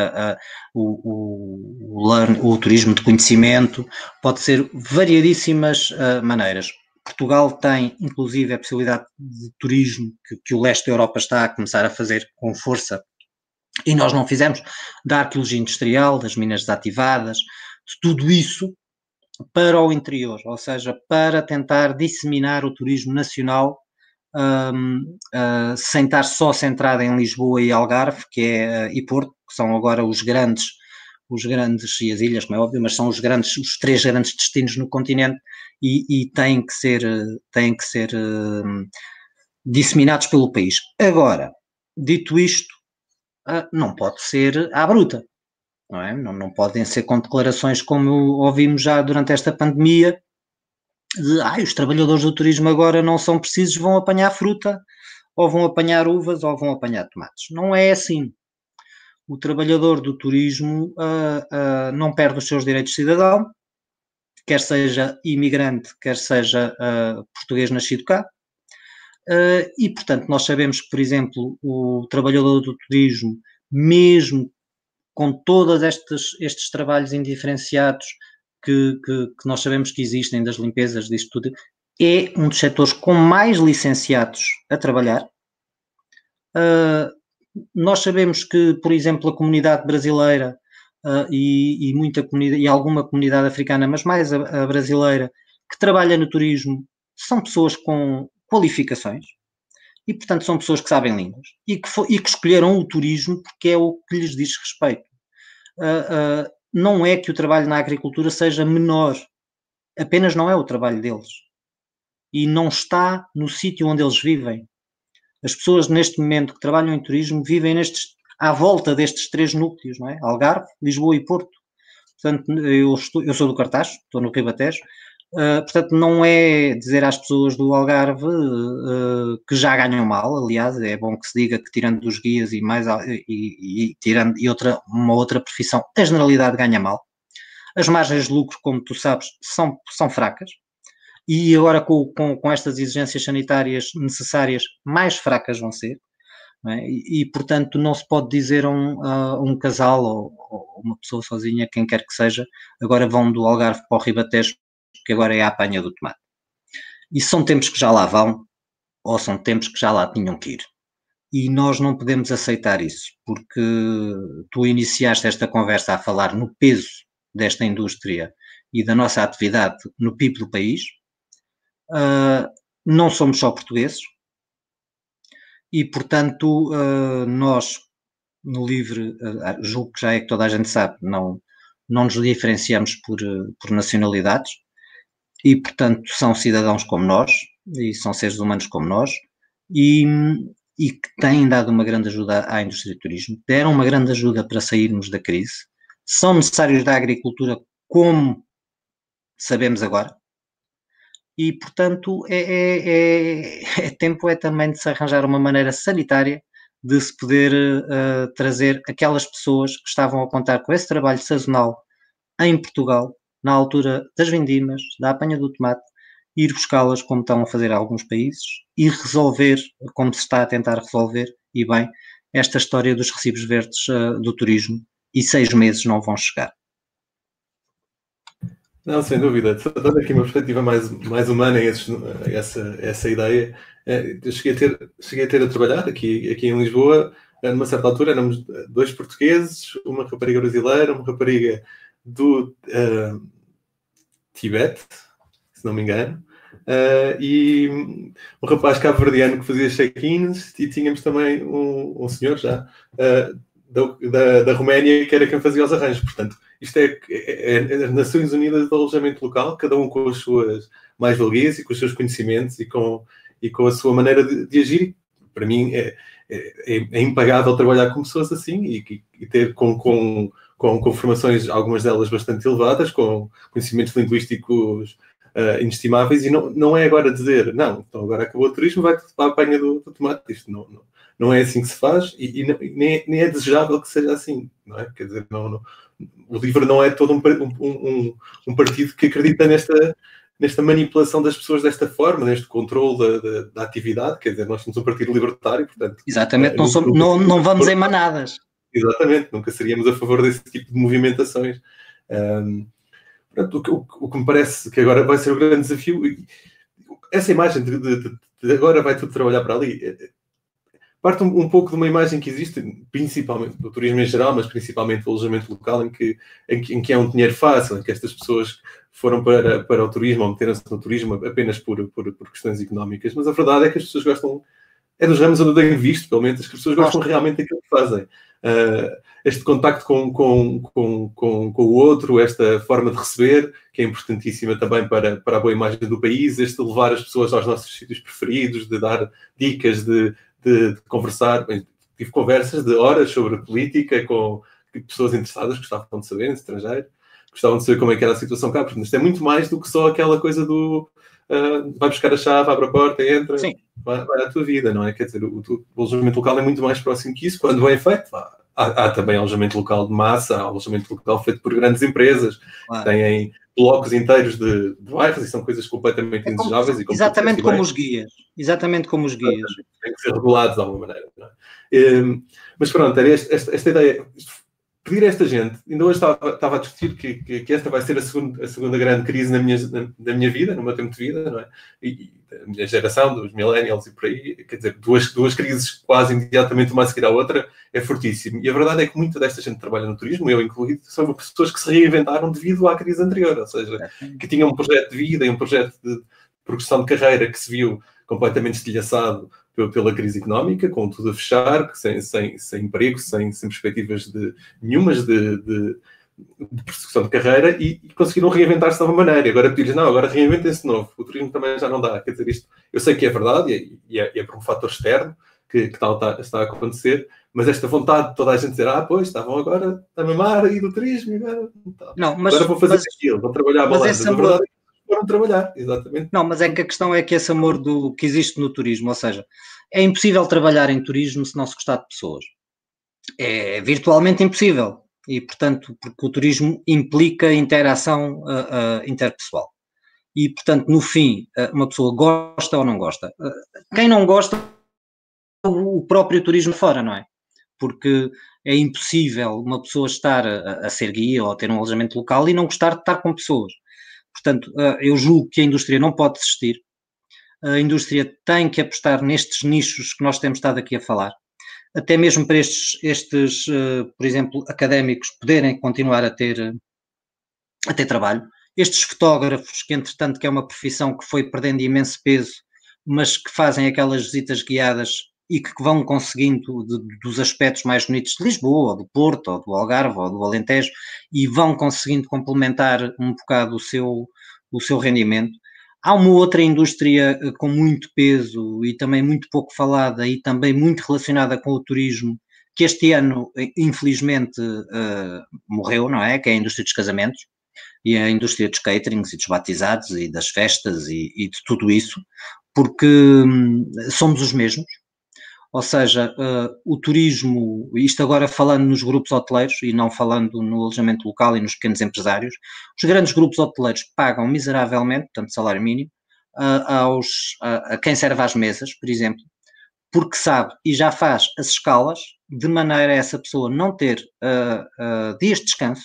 o turismo de conhecimento, pode ser variadíssimas maneiras. Portugal tem, inclusive, a possibilidade de turismo que o leste da Europa está a começar a fazer com força, e nós não fizemos, da arqueologia industrial, das minas desativadas, de tudo isso para o interior, ou seja, para tentar disseminar o turismo nacional sem estar só centrado em Lisboa e Algarve, e Porto, que são agora os grandes os grandes, e as ilhas, como é óbvio, mas são os três grandes destinos no continente e têm que ser disseminados pelo país. Agora, dito isto, não pode ser à bruta, não é? Não podem ser com declarações como ouvimos já durante esta pandemia, de os trabalhadores do turismo agora não são precisos, vão apanhar fruta, ou vão apanhar uvas, ou vão apanhar tomates. Não é assim. O trabalhador do turismo não perde os seus direitos de cidadão, quer seja imigrante, quer seja português nascido cá. E, portanto, nós sabemos que, por exemplo, o trabalhador do turismo, mesmo com todos estes trabalhos indiferenciados que nós sabemos que existem, das limpezas, disto tudo, é um dos setores com mais licenciados a trabalhar. Nós sabemos que, por exemplo, a comunidade brasileira e alguma comunidade africana, mas mais a brasileira, que trabalha no turismo, são pessoas com qualificações e, portanto, são pessoas que sabem línguas e que escolheram o turismo porque é o que lhes diz respeito. Não é que o trabalho na agricultura seja menor, apenas não é o trabalho deles e não está no sítio onde eles vivem. As pessoas neste momento que trabalham em turismo vivem à volta destes três núcleos, não é? Algarve, Lisboa e Porto. Portanto, eu sou do Cartaz, estou no Ribatejo. Portanto, não é dizer às pessoas do Algarve que já ganham mal. Aliás, é bom que se diga que, tirando dos guias tirando uma outra profissão, a generalidade ganha mal. As margens de lucro, como tu sabes, são fracas. E agora com estas exigências sanitárias necessárias, mais fracas vão ser. Não é? Portanto, não se pode dizer a um casal ou uma pessoa sozinha, quem quer que seja, agora vão do Algarve para o Ribatejo, que agora é a apanha do tomate. E são tempos que já lá vão, ou são tempos que já lá tinham que ir. E nós não podemos aceitar isso, porque tu iniciaste esta conversa a falar no peso desta indústria e da nossa atividade no PIB do país. Não somos só portugueses e, portanto, nós no LIVRE, julgo que já é que toda a gente sabe, não nos diferenciamos por nacionalidades e, portanto, são cidadãos como nós e são seres humanos como nós e que têm dado uma grande ajuda à indústria do turismo, deram uma grande ajuda para sairmos da crise, são necessários da agricultura, como sabemos agora. E, portanto, tempo também de se arranjar uma maneira sanitária de se poder trazer aquelas pessoas que estavam a contar com esse trabalho sazonal em Portugal, na altura das vindimas, da apanha do tomate, ir buscá-las como estão a fazer alguns países e resolver, como se está a tentar resolver, e bem, esta história dos recibos verdes do turismo, e 6 meses não vão chegar.
Não, sem dúvida. Dando aqui uma perspectiva mais humana a essa ideia, eu cheguei a ter a trabalhar aqui em Lisboa, numa certa altura éramos 2 portugueses, uma rapariga brasileira, uma rapariga do Tibete, se não me engano, e um rapaz cabo-verdiano que fazia check-ins, e tínhamos também um senhor já da Roménia, que era quem fazia os arranjos. Portanto, isto é as Nações Unidas do alojamento local, cada um com as suas mais-valias e com os seus conhecimentos e com a sua maneira de agir. Para mim é impagável trabalhar com pessoas assim e ter com formações, algumas delas bastante elevadas, com conhecimentos linguísticos inestimáveis, e não é agora dizer, não, então agora acabou o turismo, vai para a apanha do tomate. Isto não é assim que se faz e nem é desejável que seja assim, não é? Quer dizer, o LIVRE não é todo um partido que acredita nesta manipulação das pessoas desta forma, neste controle da atividade. Quer dizer, nós somos um partido libertário, portanto...
Exatamente, não vamos em manadas.
Exatamente, nunca seríamos a favor desse tipo de movimentações. Portanto, o que me parece que agora vai ser o grande desafio, essa imagem de agora vai tudo trabalhar para ali, parte um pouco de uma imagem que existe, principalmente do turismo em geral, mas principalmente do alojamento local, em que é um dinheiro fácil, em que estas pessoas foram para o turismo, ou meteram-se no turismo apenas por questões económicas. Mas a verdade é que as pessoas gostam, é dos ramos onde eu tenho visto, pelo menos, as pessoas gostam realmente daquilo que fazem. este contacto com o outro, esta forma de receber, que é importantíssima também para a boa imagem do país, este levar as pessoas aos nossos sítios preferidos, de dar dicas, de conversar. Bem, tive conversas de horas sobre política com pessoas interessadas que gostavam de saber, em estrangeiro, gostavam de saber como é que era a situação cá, porque isto é muito mais do que só aquela coisa do vai buscar a chave, abre a porta, entra, vai à tua vida, não é? Quer dizer, o alojamento local é muito mais próximo que isso, quando bem feito. Há também alojamento local de massa, há alojamento local feito por grandes empresas, que têm blocos inteiros de bairros, e são coisas completamente indesejáveis.
Exatamente como os guias. Exatamente como os guias.
Têm que ser regulados de alguma maneira. Não é? Mas pronto, era esta ideia. Pedir a esta gente, ainda hoje estava a discutir que esta vai ser a segunda grande crise na minha vida, no meu tempo de vida, não é? E da minha geração, dos millennials e por aí, quer dizer, duas crises quase imediatamente uma a seguir à outra, é fortíssimo. E a verdade é que muita desta gente que trabalha no turismo, eu incluído, são pessoas que se reinventaram devido à crise anterior, ou seja, que tinham um projeto de vida e um projeto de progressão de carreira que se viu completamente estilhaçado pela crise económica, com tudo a fechar, sem emprego, sem perspectivas nenhumas de persecução de carreira, e conseguiram reinventar-se de nova maneira. E agora pedir-lhes, não, agora reinventem-se de novo. O turismo também já não dá. Quer dizer, isto, eu sei que é verdade, e é por um fator externo que está a acontecer, mas esta vontade de toda a gente dizer, pois, estavam agora a mamar aí do turismo, agora vou fazer aquilo, vou trabalhar a balança. A verdade é que foram trabalhar, exatamente.
Não, mas é que a questão é que esse amor que existe no turismo, ou seja, é impossível trabalhar em turismo se não se gostar de pessoas. É virtualmente impossível. E, portanto, porque o turismo implica interação interpessoal. E, portanto, no fim, uma pessoa gosta ou não gosta. Quem não gosta, o próprio turismo fora, não é? Porque é impossível uma pessoa estar a ser guia ou a ter um alojamento local e não gostar de estar com pessoas. Portanto, eu julgo que a indústria não pode desistir. A indústria tem que apostar nestes nichos que nós temos estado aqui a falar, até mesmo para estes por exemplo, académicos poderem continuar a ter trabalho. Estes fotógrafos, que entretanto que é uma profissão que foi perdendo imenso peso, mas que fazem aquelas visitas guiadas e que vão conseguindo dos aspectos mais bonitos de Lisboa, ou do Porto, ou do Algarve, ou do Alentejo, e vão conseguindo complementar um bocado o seu rendimento. Há uma outra indústria com muito peso e também muito pouco falada e também muito relacionada com o turismo, que este ano, infelizmente, morreu, não é? Que é a indústria dos casamentos e a indústria dos caterings e dos batizados e das festas e de tudo isso, porque somos os mesmos. Ou seja, o turismo, isto agora falando nos grupos hoteleiros e não falando no alojamento local e nos pequenos empresários, os grandes grupos hoteleiros pagam miseravelmente, portanto salário mínimo, a quem serve às mesas, por exemplo, porque sabe e já faz as escalas de maneira a essa pessoa não ter dias de descanso,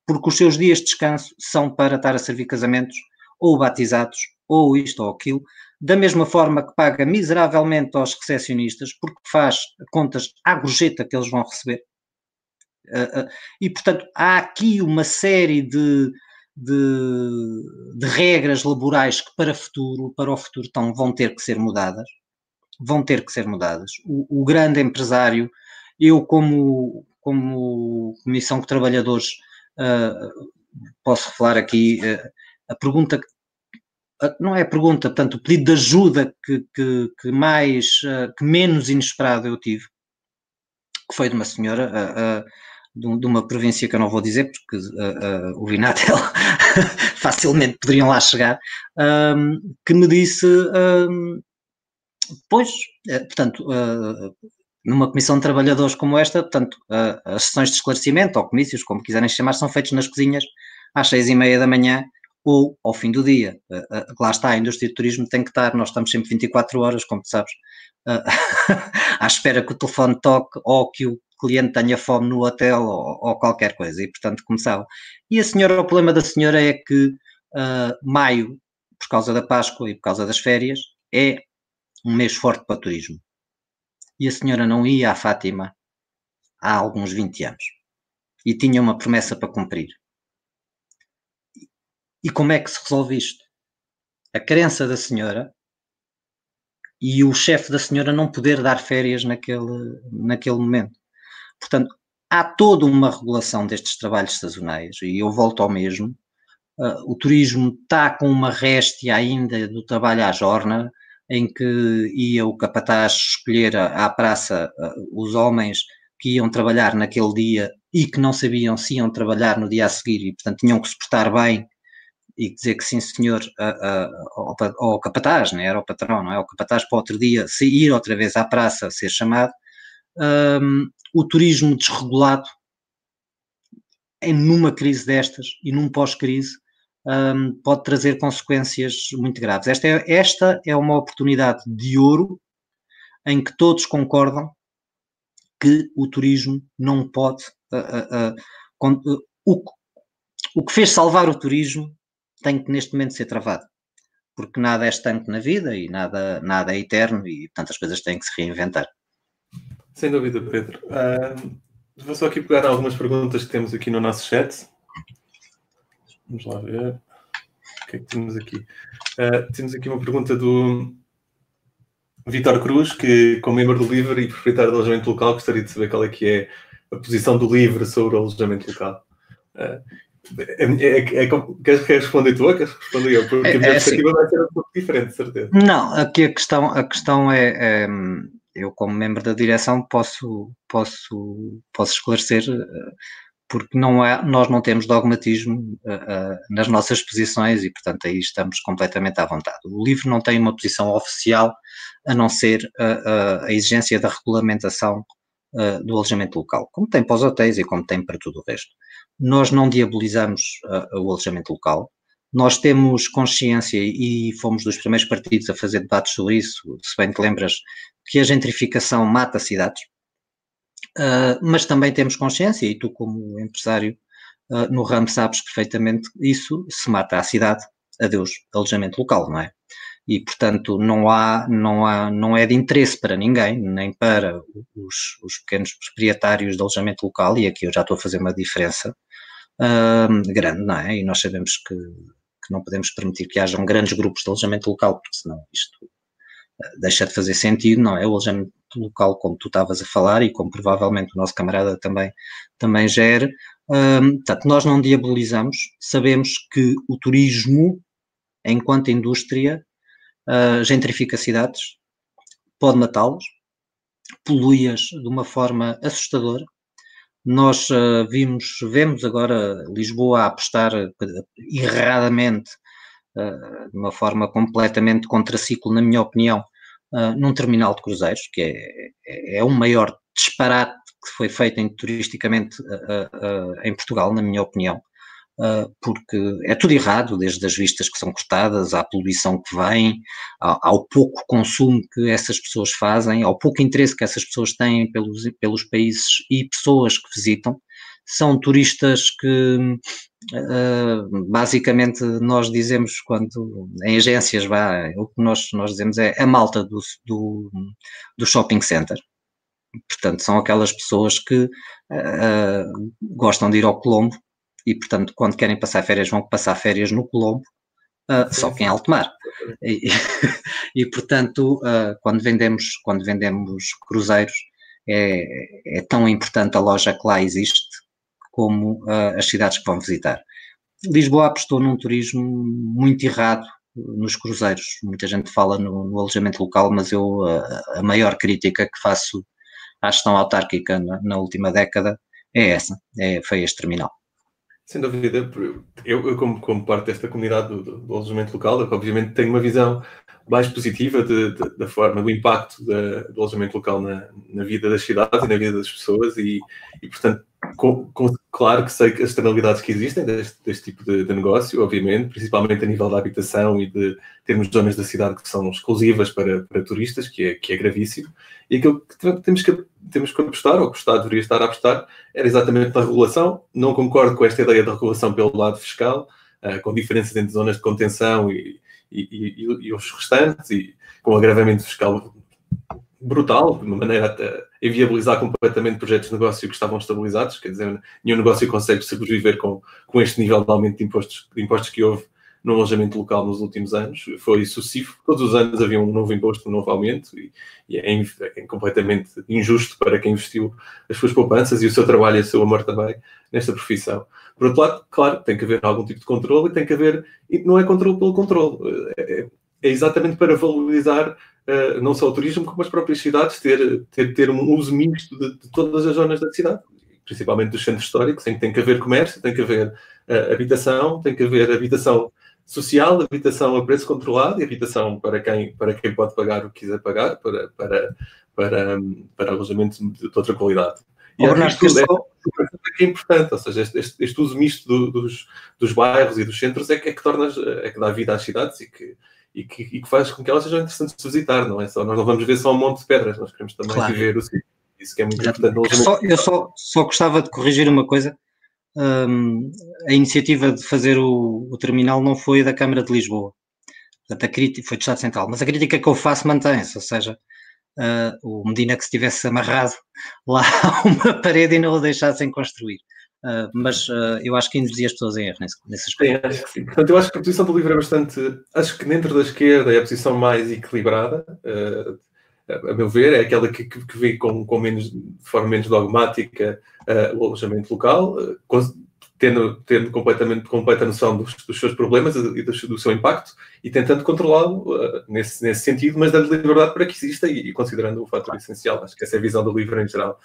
porque os seus dias de descanso são para estar a servir casamentos ou batizados ou isto ou aquilo, da mesma forma que paga miseravelmente aos recepcionistas, porque faz contas à gorjeta que eles vão receber. E, portanto, há aqui uma série de regras laborais que para o futuro vão ter que ser mudadas. Vão ter que ser mudadas. O grande empresário, eu como Comissão de Trabalhadores, posso falar aqui, a pergunta não é a pergunta, portanto, o pedido de ajuda que menos inesperado eu tive, que foi de uma senhora de uma província que eu não vou dizer, porque o Vinatel facilmente poderiam lá chegar, que me disse, portanto, numa comissão de trabalhadores como esta, portanto, as sessões de esclarecimento, ou comícios, como quiserem chamar, são feitos nas cozinhas às 6:30 da manhã, ou ao fim do dia. Lá está, a indústria do turismo tem que estar, nós estamos sempre 24 horas, como tu sabes, à espera que o telefone toque ou que o cliente tenha fome no hotel ou qualquer coisa, e portanto começava. E o problema da senhora é que maio, por causa da Páscoa e por causa das férias, é um mês forte para o turismo. E a senhora não ia à Fátima há alguns 20 anos. E tinha uma promessa para cumprir. E como é que se resolve isto? A crença da senhora e o chefe da senhora não poder dar férias naquele momento. Portanto, há toda uma regulação destes trabalhos sazonais, e eu volto ao mesmo. O turismo está com uma réstia ainda do trabalho à jorna, em que ia o capataz escolher à praça os homens que iam trabalhar naquele dia e que não sabiam se iam trabalhar no dia a seguir e, portanto, tinham que se portar bem e dizer que sim, senhor, ao capataz, não era o patrão, não é? O capataz para outro dia ir outra vez à praça, ser chamado. O turismo desregulado, numa crise destas e num pós-crise, pode trazer consequências muito graves. Esta é uma oportunidade de ouro em que todos concordam que o turismo não pode... o que fez salvar o turismo tem que neste momento ser travado, porque nada é estanque na vida e nada é eterno e, portanto, as coisas têm que se reinventar.
Sem dúvida, Pedro. Vou só aqui pegar algumas perguntas que temos aqui no nosso chat. Vamos lá ver. O que é que temos aqui? Temos aqui uma pergunta do Vítor Cruz, que, como membro do LIVRE e proprietário do alojamento local, gostaria de saber qual é que é a posição do LIVRE sobre o alojamento local. Queres responder tu ou queres responder eu? Porque a minha perspectiva vai ser um pouco diferente, de certeza.
Não, aqui a questão é eu, como membro da direção, posso esclarecer, porque nós não temos dogmatismo nas nossas posições e, portanto, aí estamos completamente à vontade. O LIVRE não tem uma posição oficial, a não ser a exigência da regulamentação do alojamento local, como tem para os hotéis e como tem para tudo o resto. Nós não diabolizamos o alojamento local. Nós temos consciência e fomos dos primeiros partidos a fazer debates sobre isso, se bem te lembras, que a gentrificação mata cidades, mas também temos consciência, e tu como empresário no ramo sabes perfeitamente isso, se mata a cidade, adeus alojamento local, não é? E, portanto, não é de interesse para ninguém, nem para os pequenos proprietários de alojamento local, e aqui eu já estou a fazer uma diferença grande, não é? E nós sabemos que não podemos permitir que hajam grandes grupos de alojamento local, porque senão isto deixa de fazer sentido, não é? O alojamento local, como tu estavas a falar, e como provavelmente o nosso camarada também gera, portanto, nós não diabolizamos, sabemos que o turismo, enquanto indústria, gentrifica cidades, pode matá-las, polui-as de uma forma assustadora. Nós vemos agora Lisboa a apostar erradamente, de uma forma completamente contraciclo, na minha opinião, num terminal de cruzeiros, que é o maior disparate que foi feito turisticamente em Portugal, na minha opinião, porque é tudo errado, desde as vistas que são cortadas, à poluição que vem, ao pouco consumo que essas pessoas fazem, ao pouco interesse que essas pessoas têm pelos países e pessoas que visitam. São turistas que, basicamente, nós dizemos, quando em agências, o que nós dizemos é a malta do shopping center. Portanto, são aquelas pessoas que gostam de ir ao Colombo e, portanto, quando querem passar férias, vão passar férias no Colombo, só que em alto mar. E portanto, quando vendemos cruzeiros, é tão importante a loja que lá existe como as cidades que vão visitar. Lisboa apostou num turismo muito errado nos cruzeiros. Muita gente fala no alojamento local, mas a maior crítica que faço à gestão autárquica na última década é essa, foi este terminal.
Sem dúvida, eu como parte desta comunidade do alojamento local, eu, obviamente tenho uma visão mais positiva da forma, do impacto do alojamento local na vida das cidades e na vida das pessoas e portanto, claro que sei que as externalidades que existem deste tipo de negócio, obviamente, principalmente a nível da habitação e de termos zonas da cidade que são exclusivas para turistas, que é gravíssimo, e aquilo que temos que apostar, ou que o Estado deveria estar a apostar, era exatamente na regulação. Não concordo com esta ideia de regulação pelo lado fiscal, com diferenças entre zonas de contenção e os restantes, e com agravamento fiscal brutal, de uma maneira até a inviabilizar completamente projetos de negócio que estavam estabilizados. Quer dizer, nenhum negócio consegue sobreviver com este nível de aumento de impostos que houve no alojamento local nos últimos anos. Foi sucessivo. Todos os anos havia um novo imposto, um novo aumento, e é completamente injusto para quem investiu as suas poupanças e o seu trabalho e o seu amor também nesta profissão. Por outro lado, claro, tem que haver algum tipo de controle e tem que haver... E não é controle pelo controle. É exatamente para valorizar não só o turismo, como as próprias cidades, ter um uso misto de todas as zonas da cidade, principalmente dos centros históricos, em que tem que haver comércio, tem que haver habitação, tem que haver habitação social, habitação a preço controlado e habitação para quem pode pagar o que quiser pagar para alojamento de outra qualidade. E isto é importante, ou seja, este uso misto dos bairros e dos centros é que dá vida às cidades e que faz com que elas sejam interessantes de visitar, não é só, nós não vamos ver só um monte de pedras, nós queremos também viver o sítio. Isso que é muito importante.
Eu só gostava de corrigir uma coisa. A iniciativa de fazer o terminal não foi da Câmara de Lisboa. Portanto, a crítica foi do Estado Central. Mas a crítica que eu faço mantém-se, ou seja, o Medina que se tivesse amarrado lá a uma parede e não o deixassem construir. Mas eu acho que induzia as pessoas em erro nesse aspecto.
Acho que sim. Portanto, eu acho que a posição do LIVRE é bastante... Acho que dentro da esquerda é a posição mais equilibrada, a meu ver, é aquela que vê de forma menos dogmática o alojamento local, tendo completa noção dos seus problemas e do seu impacto e tentando controlá-lo nesse sentido, mas dando liberdade para que exista e considerando o fator essencial. Acho que essa é a visão do LIVRE em geral.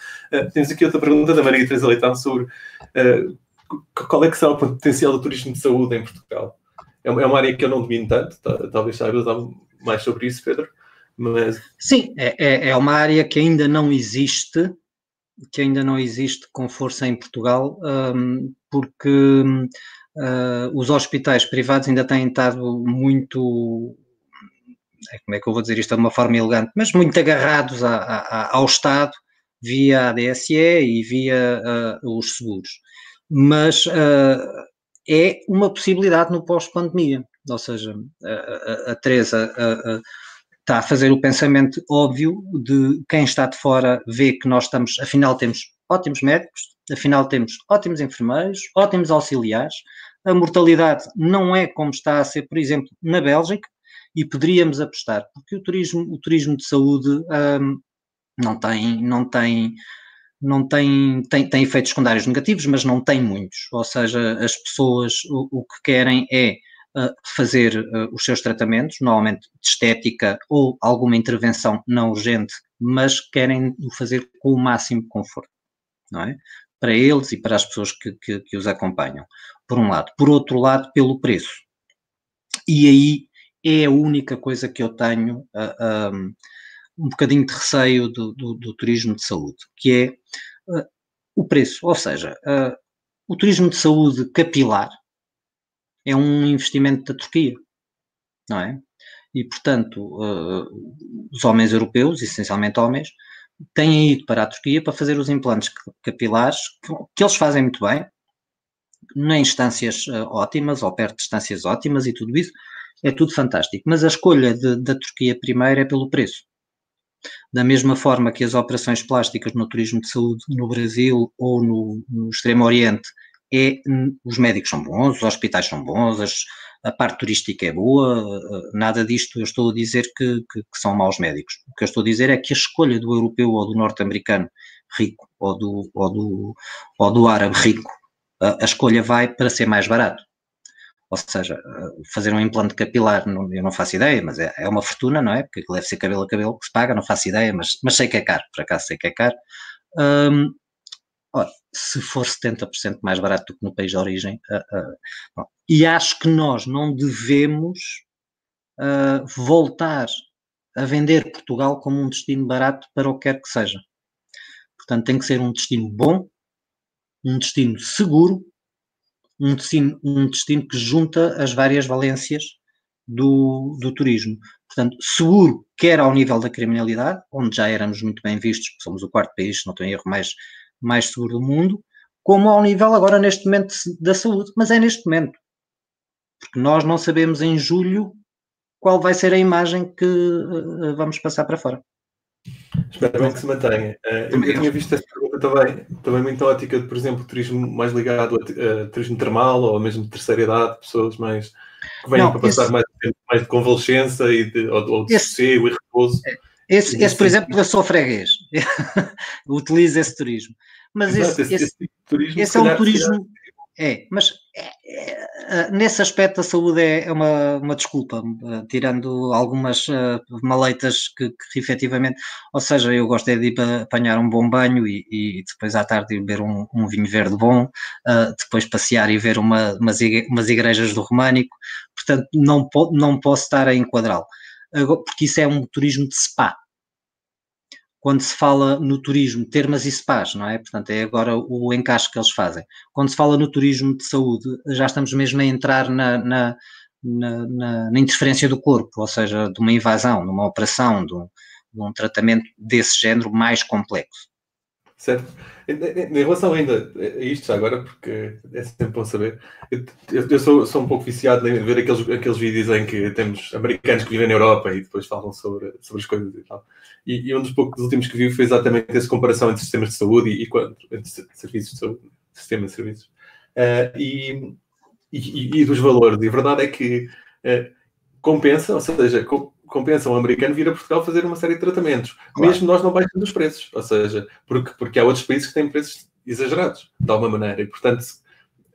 Temos aqui outra pergunta da Maria Teresa Leitão sobre qual é que será o potencial do turismo de saúde em Portugal. É uma área que eu não domino tanto, talvez saibas mais sobre isso, Pedro. Mas... Sim,
é uma área que ainda não existe com força em Portugal, porque os hospitais privados ainda têm estado muito, como é que eu vou dizer isto de uma forma elegante, mas muito agarrados ao Estado via a ADSE e via os seguros. Mas é uma possibilidade no pós-pandemia, ou seja, a Teresa... está a fazer o pensamento óbvio de quem está de fora, vê que nós afinal temos ótimos médicos, afinal temos ótimos enfermeiros, ótimos auxiliares, a mortalidade não é como está a ser, por exemplo, na Bélgica, e poderíamos apostar, porque o turismo de saúde tem efeitos secundários negativos, mas não tem muitos, ou seja, as pessoas o que querem é fazer os seus tratamentos, normalmente de estética ou alguma intervenção não urgente, mas querem o fazer com o máximo conforto, não é? Para eles e para as pessoas que os acompanham, por um lado. Por outro lado, pelo preço. E aí é a única coisa que eu tenho um bocadinho de receio do turismo de saúde, que é o preço, ou seja, o turismo de saúde capilar é um investimento da Turquia, não é? E, portanto, os homens europeus, essencialmente homens, têm ido para a Turquia para fazer os implantes capilares, que eles fazem muito bem, em instâncias ótimas, ou perto de distâncias ótimas e tudo isso, é tudo fantástico. Mas a escolha da Turquia primeiro é pelo preço. Da mesma forma que as operações plásticas no turismo de saúde no Brasil ou no Extremo Oriente, os médicos são bons, os hospitais são bons, a parte turística é boa, nada disto eu estou a dizer que são maus médicos. O que eu estou a dizer é que a escolha do europeu ou do norte-americano rico ou do árabe rico, a escolha vai para ser mais barato. Ou seja, fazer um implante capilar, eu não faço ideia, mas é uma fortuna, não é? Porque deve ser cabelo a cabelo que se paga, não faço ideia, mas sei que é caro, por acaso sei que é caro. Ora, se for 70% mais barato do que no país de origem, bom, e acho que nós não devemos voltar a vender Portugal como um destino barato para o que quer que seja. Portanto, tem que ser um destino bom, um destino seguro, um destino que junta as várias valências do turismo. Portanto, seguro, quer ao nível da criminalidade, onde já éramos muito bem vistos, porque somos o quarto país, se não tenho erro, mais seguro do mundo, como ao nível agora neste momento da saúde, mas é neste momento, porque nós não sabemos em julho qual vai ser a imagem que vamos passar para fora.
Espero bem que se mantenha. Eu tinha visto esta pergunta também muito ótica de, por exemplo, turismo mais ligado a turismo termal ou mesmo de terceira idade, pessoas mais que venham para passar mais de convalescença ou de sossego e repouso.
Esse, por exemplo, eu sou freguês. Utilizo esse turismo. Mas
exato, esse tipo de turismo,
esse é um turismo... mas nesse aspecto a saúde é uma desculpa, tirando algumas maleitas que efetivamente, ou seja, eu gosto de ir para apanhar um bom banho e depois à tarde ir beber um vinho verde bom, depois passear e ver umas igrejas do Românico, portanto não posso estar a enquadrá-lo, porque isso é um turismo de spa. Quando se fala no turismo, termas e spas, não é? Portanto, é agora o encaixe que eles fazem. Quando se fala no turismo de saúde, já estamos mesmo a entrar na interferência do corpo, ou seja, de uma invasão, de uma operação, de um tratamento desse género mais complexo.
Certo. Em relação ainda a isto, já agora, porque é sempre bom saber, eu sou um pouco viciado em ver aqueles vídeos em que temos americanos que vivem na Europa e depois falam sobre as coisas e tal. E um dos últimos que vi foi exatamente essa comparação entre sistemas de saúde entre serviços de saúde, sistema de serviços, e dos valores. E a verdade é que compensa, ou seja, compensa um americano vir a Portugal fazer uma série de tratamentos, claro, mesmo nós não baixando os preços, ou seja, porque há outros países que têm preços exagerados, de alguma maneira, e portanto,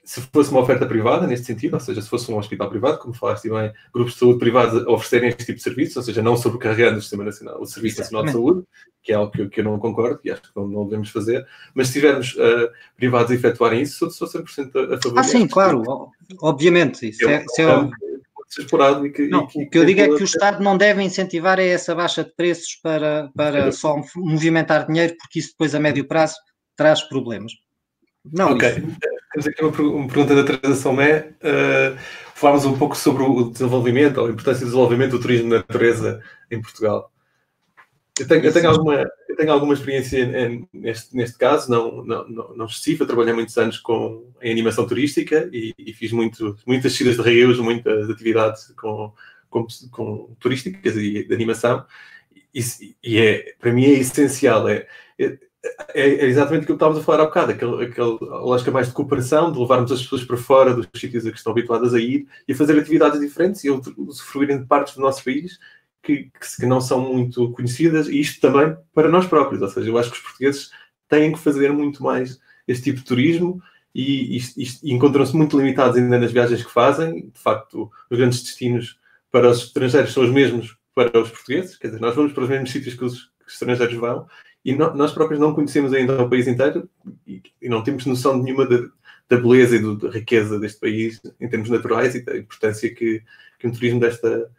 se fosse uma oferta privada, neste sentido, ou seja, se fosse um hospital privado, como falaste bem, grupos de saúde privados oferecerem este tipo de serviços, ou seja, não sobrecarregando o Sistema Nacional, o Serviço Nacional de Saúde, que é algo que eu não concordo e acho que não devemos fazer, mas se tivermos privados a efetuarem isso, sou 100% a favor.
Sim, claro, obviamente, isso é
explorado
o que eu digo é que o Estado não deve incentivar essa baixa de preços para só movimentar dinheiro, porque isso depois a médio prazo traz problemas. Não,
ok, temos aqui uma pergunta da Teresa Salmé. Falámos um pouco sobre o desenvolvimento, ou a importância do desenvolvimento do turismo de natureza em Portugal. Eu tenho alguma experiência neste caso, não excessiva. Trabalhei muitos anos em animação turística e fiz muitas descidas de rios, muitas atividades com turísticas e de animação. Para mim é essencial. É exatamente aquilo que estávamos a falar há bocado, aquela lógica mais de cooperação, de levarmos as pessoas para fora dos sítios a que estão habituadas a ir e a fazer atividades diferentes e usufruírem de partes do nosso país que não são muito conhecidas, e isto também para nós próprios. Ou seja, eu acho que os portugueses têm que fazer muito mais este tipo de turismo e encontram-se muito limitados ainda nas viagens que fazem. De facto, os grandes destinos para os estrangeiros são os mesmos para os portugueses, quer dizer, nós vamos para os mesmos sítios que os estrangeiros vão e nós próprios não conhecemos ainda o país inteiro e não temos noção nenhuma da beleza e da riqueza deste país em termos naturais e da importância que um turismo desta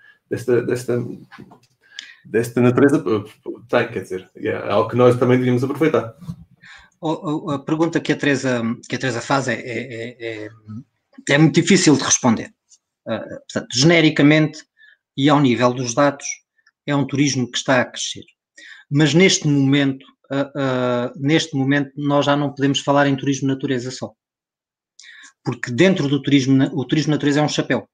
natureza tem, quer dizer, é algo que nós também devíamos aproveitar.
A pergunta que a Teresa faz é muito difícil de responder. Portanto, genericamente e ao nível dos dados, é um turismo que está a crescer. Mas neste momento nós já não podemos falar em turismo de natureza só. Porque dentro do turismo, o turismo de natureza é um chapéu.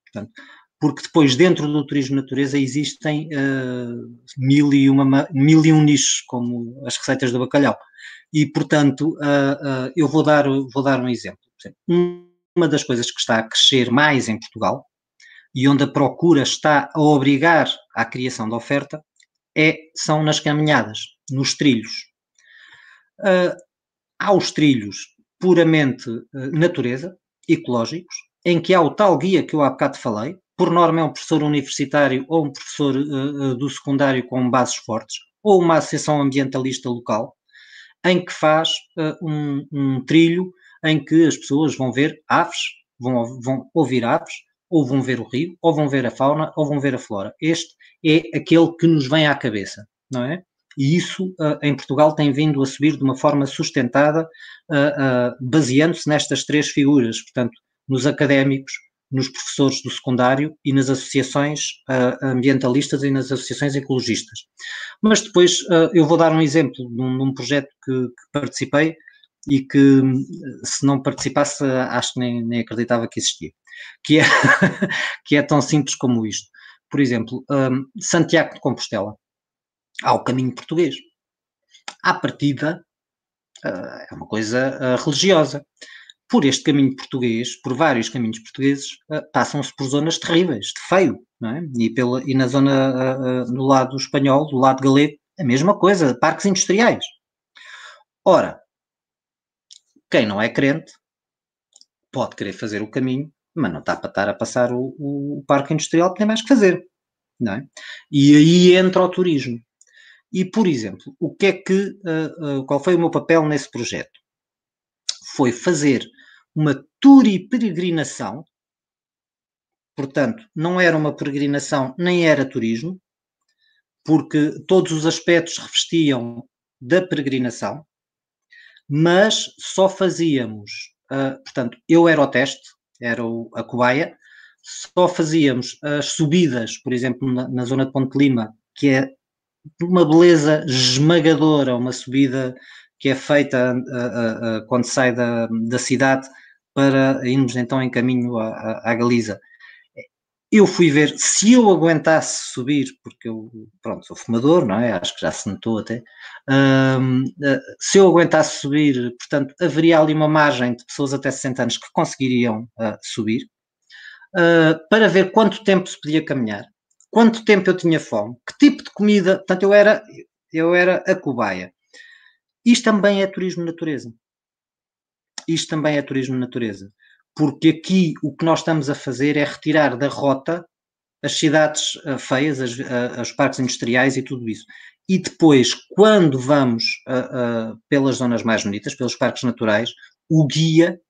Portanto, porque depois dentro do turismo de natureza existem 1001 nichos, como as receitas do bacalhau. E, portanto, eu vou dar um exemplo. Uma das coisas que está a crescer mais em Portugal e onde a procura está a obrigar à criação de oferta são nas caminhadas, nos trilhos. Há os trilhos puramente natureza, ecológicos, em que há o tal guia que eu há bocado falei, por norma é um professor universitário ou um professor do secundário com bases fortes, ou uma associação ambientalista local, em que faz um trilho em que as pessoas vão ver aves, vão ouvir aves, ou vão ver o rio, ou vão ver a fauna, ou vão ver a flora. Este é aquele que nos vem à cabeça, não é? E isso em Portugal tem vindo a subir de uma forma sustentada, baseando-se nestas três figuras, portanto, nos académicos, nos professores do secundário e nas associações ambientalistas e nas associações ecologistas. Mas depois eu vou dar um exemplo de um projeto que participei e que, se não participasse, acho que nem acreditava que existia, que é tão simples como isto. Por exemplo, Santiago de Compostela. Há o caminho português. À partida, é uma coisa religiosa. por este caminho português, por vários caminhos portugueses, passam-se por zonas terríveis, de feio, não é? E na zona, do lado espanhol, do lado galego, a mesma coisa, parques industriais. Ora, quem não é crente pode querer fazer o caminho, mas não está para estar a passar o parque industrial, tem mais que fazer, não é? E aí entra o turismo. E, por exemplo, qual foi o meu papel nesse projeto? Foi fazer uma turiperegrinação, portanto, não era uma peregrinação, nem era turismo, porque todos os aspectos revestiam da peregrinação, mas só fazíamos, portanto, eu era o teste, era a cobaia, só fazíamos as subidas, por exemplo, na zona de Ponte Lima, que é uma beleza esmagadora, uma subida que é feita quando sai da cidade para irmos então em caminho à Galiza. Eu fui ver se eu aguentasse subir, porque eu, pronto, sou fumador, não é? Acho que já se notou até. Se eu aguentasse subir, portanto, haveria ali uma margem de pessoas até 60 anos que conseguiriam subir, para ver quanto tempo se podia caminhar, quanto tempo eu tinha fome, que tipo de comida. Portanto, eu era a cobaia. Isto também é turismo de natureza. Isto também é turismo de natureza. Porque aqui o que nós estamos a fazer é retirar da rota as cidades feias, os parques industriais e tudo isso. E depois, quando vamos pelas zonas mais bonitas, pelos parques naturais, o guia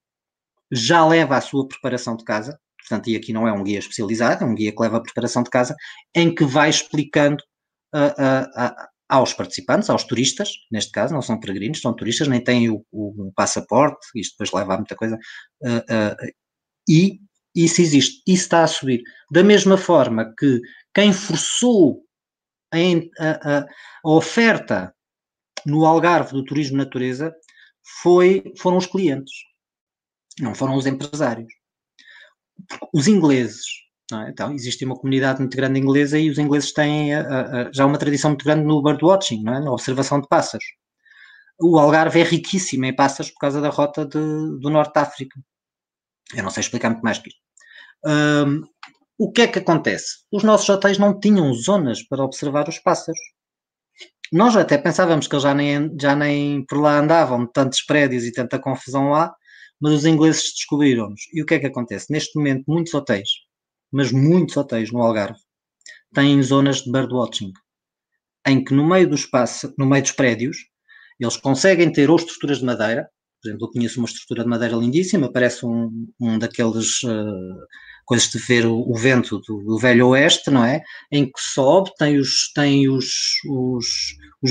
já leva a sua preparação de casa, portanto, e aqui não é um guia especializado, é um guia que leva a preparação de casa, em que vai explicando aos participantes, aos turistas, neste caso, não são peregrinos, são turistas, nem têm o passaporte, isto depois leva a muita coisa, e isso existe, isso está a subir. Da mesma forma que quem forçou a oferta no Algarve do turismo de natureza foram os clientes, não foram os empresários. Os ingleses, não é? Então, existe uma comunidade muito grande inglesa e os ingleses têm já uma tradição muito grande no birdwatching, não é? Na observação de pássaros. O Algarve é riquíssimo em pássaros por causa da rota do Norte de África. Eu não sei explicar muito mais que isto. O que é que acontece? Os nossos hotéis não tinham zonas para observar os pássaros. Nós até pensávamos que eles já nem por lá andavam, tantos prédios e tanta confusão lá, mas os ingleses descobriram-nos. E o que é que acontece? Neste momento, muitos hotéis, mas muitos hotéis no Algarve, têm zonas de birdwatching, em que no meio dos prédios, eles conseguem ter ou estruturas de madeira. Por exemplo, eu conheço uma estrutura de madeira lindíssima, parece um daqueles coisas de ver o vento do Velho Oeste, não é? Em que sobe, tem os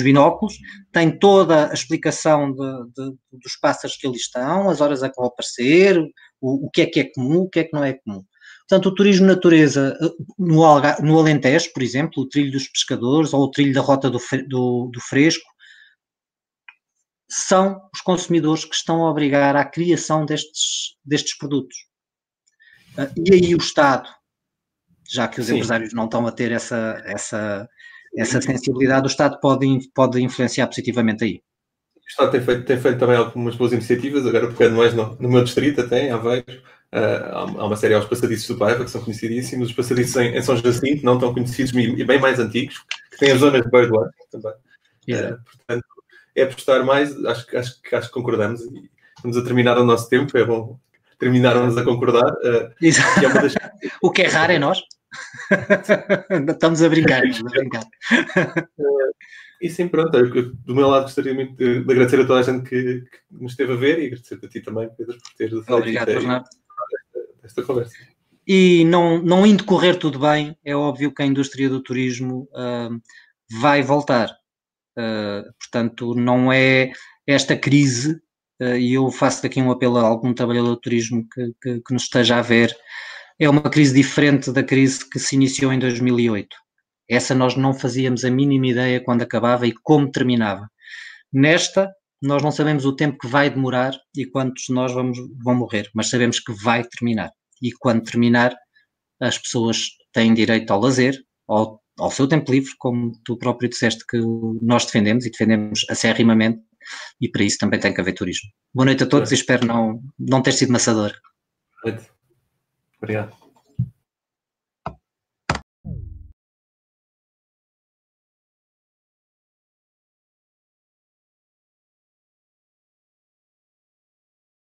binóculos, tem toda a explicação dos pássaros que ali estão, as horas a que vão aparecer, o que é comum, o que é que não é comum. Portanto, o turismo de natureza no Alentejo, por exemplo, o trilho dos pescadores ou o trilho da rota do fresco, são os consumidores que estão a obrigar à criação destes produtos. E aí o Estado, já que os empresários não estão a ter essa sensibilidade, o Estado pode influenciar positivamente aí.
O Estado tem feito também algumas boas iniciativas, agora pegando mais no meu distrito, até em Aveiro, há uma série aos passadiços do Paiva, que são conhecidíssimos, os passadiços em São Jacinto, não tão conhecidos e bem mais antigos, que têm as zonas de birdwatching também. Portanto, é apostar mais, acho que concordamos, e estamos a terminar o nosso tempo, é bom terminarmos a concordar.
Que é uma das... O que é raro é nós. Estamos a brincar.
E sim, pronto, do meu lado gostaria muito de agradecer a toda a gente que nos esteve a ver e agradecer a ti também, Pedro, por teres feito esta conversa.
E não indo correr tudo bem, é óbvio que a indústria do turismo vai voltar. Portanto, não é esta crise, e eu faço daqui um apelo a algum trabalhador do turismo que nos esteja a ver, é uma crise diferente da crise que se iniciou em 2008. Essa nós não fazíamos a mínima ideia quando acabava e como terminava. Nesta, nós não sabemos o tempo que vai demorar e quantos de nós vão morrer, mas sabemos que vai terminar. E quando terminar, as pessoas têm direito ao lazer, ao seu tempo livre, como tu próprio disseste que nós defendemos, e defendemos acérrimamente, e para isso também tem que haver turismo. Boa noite a todos e espero não ter sido maçador.
Obrigado.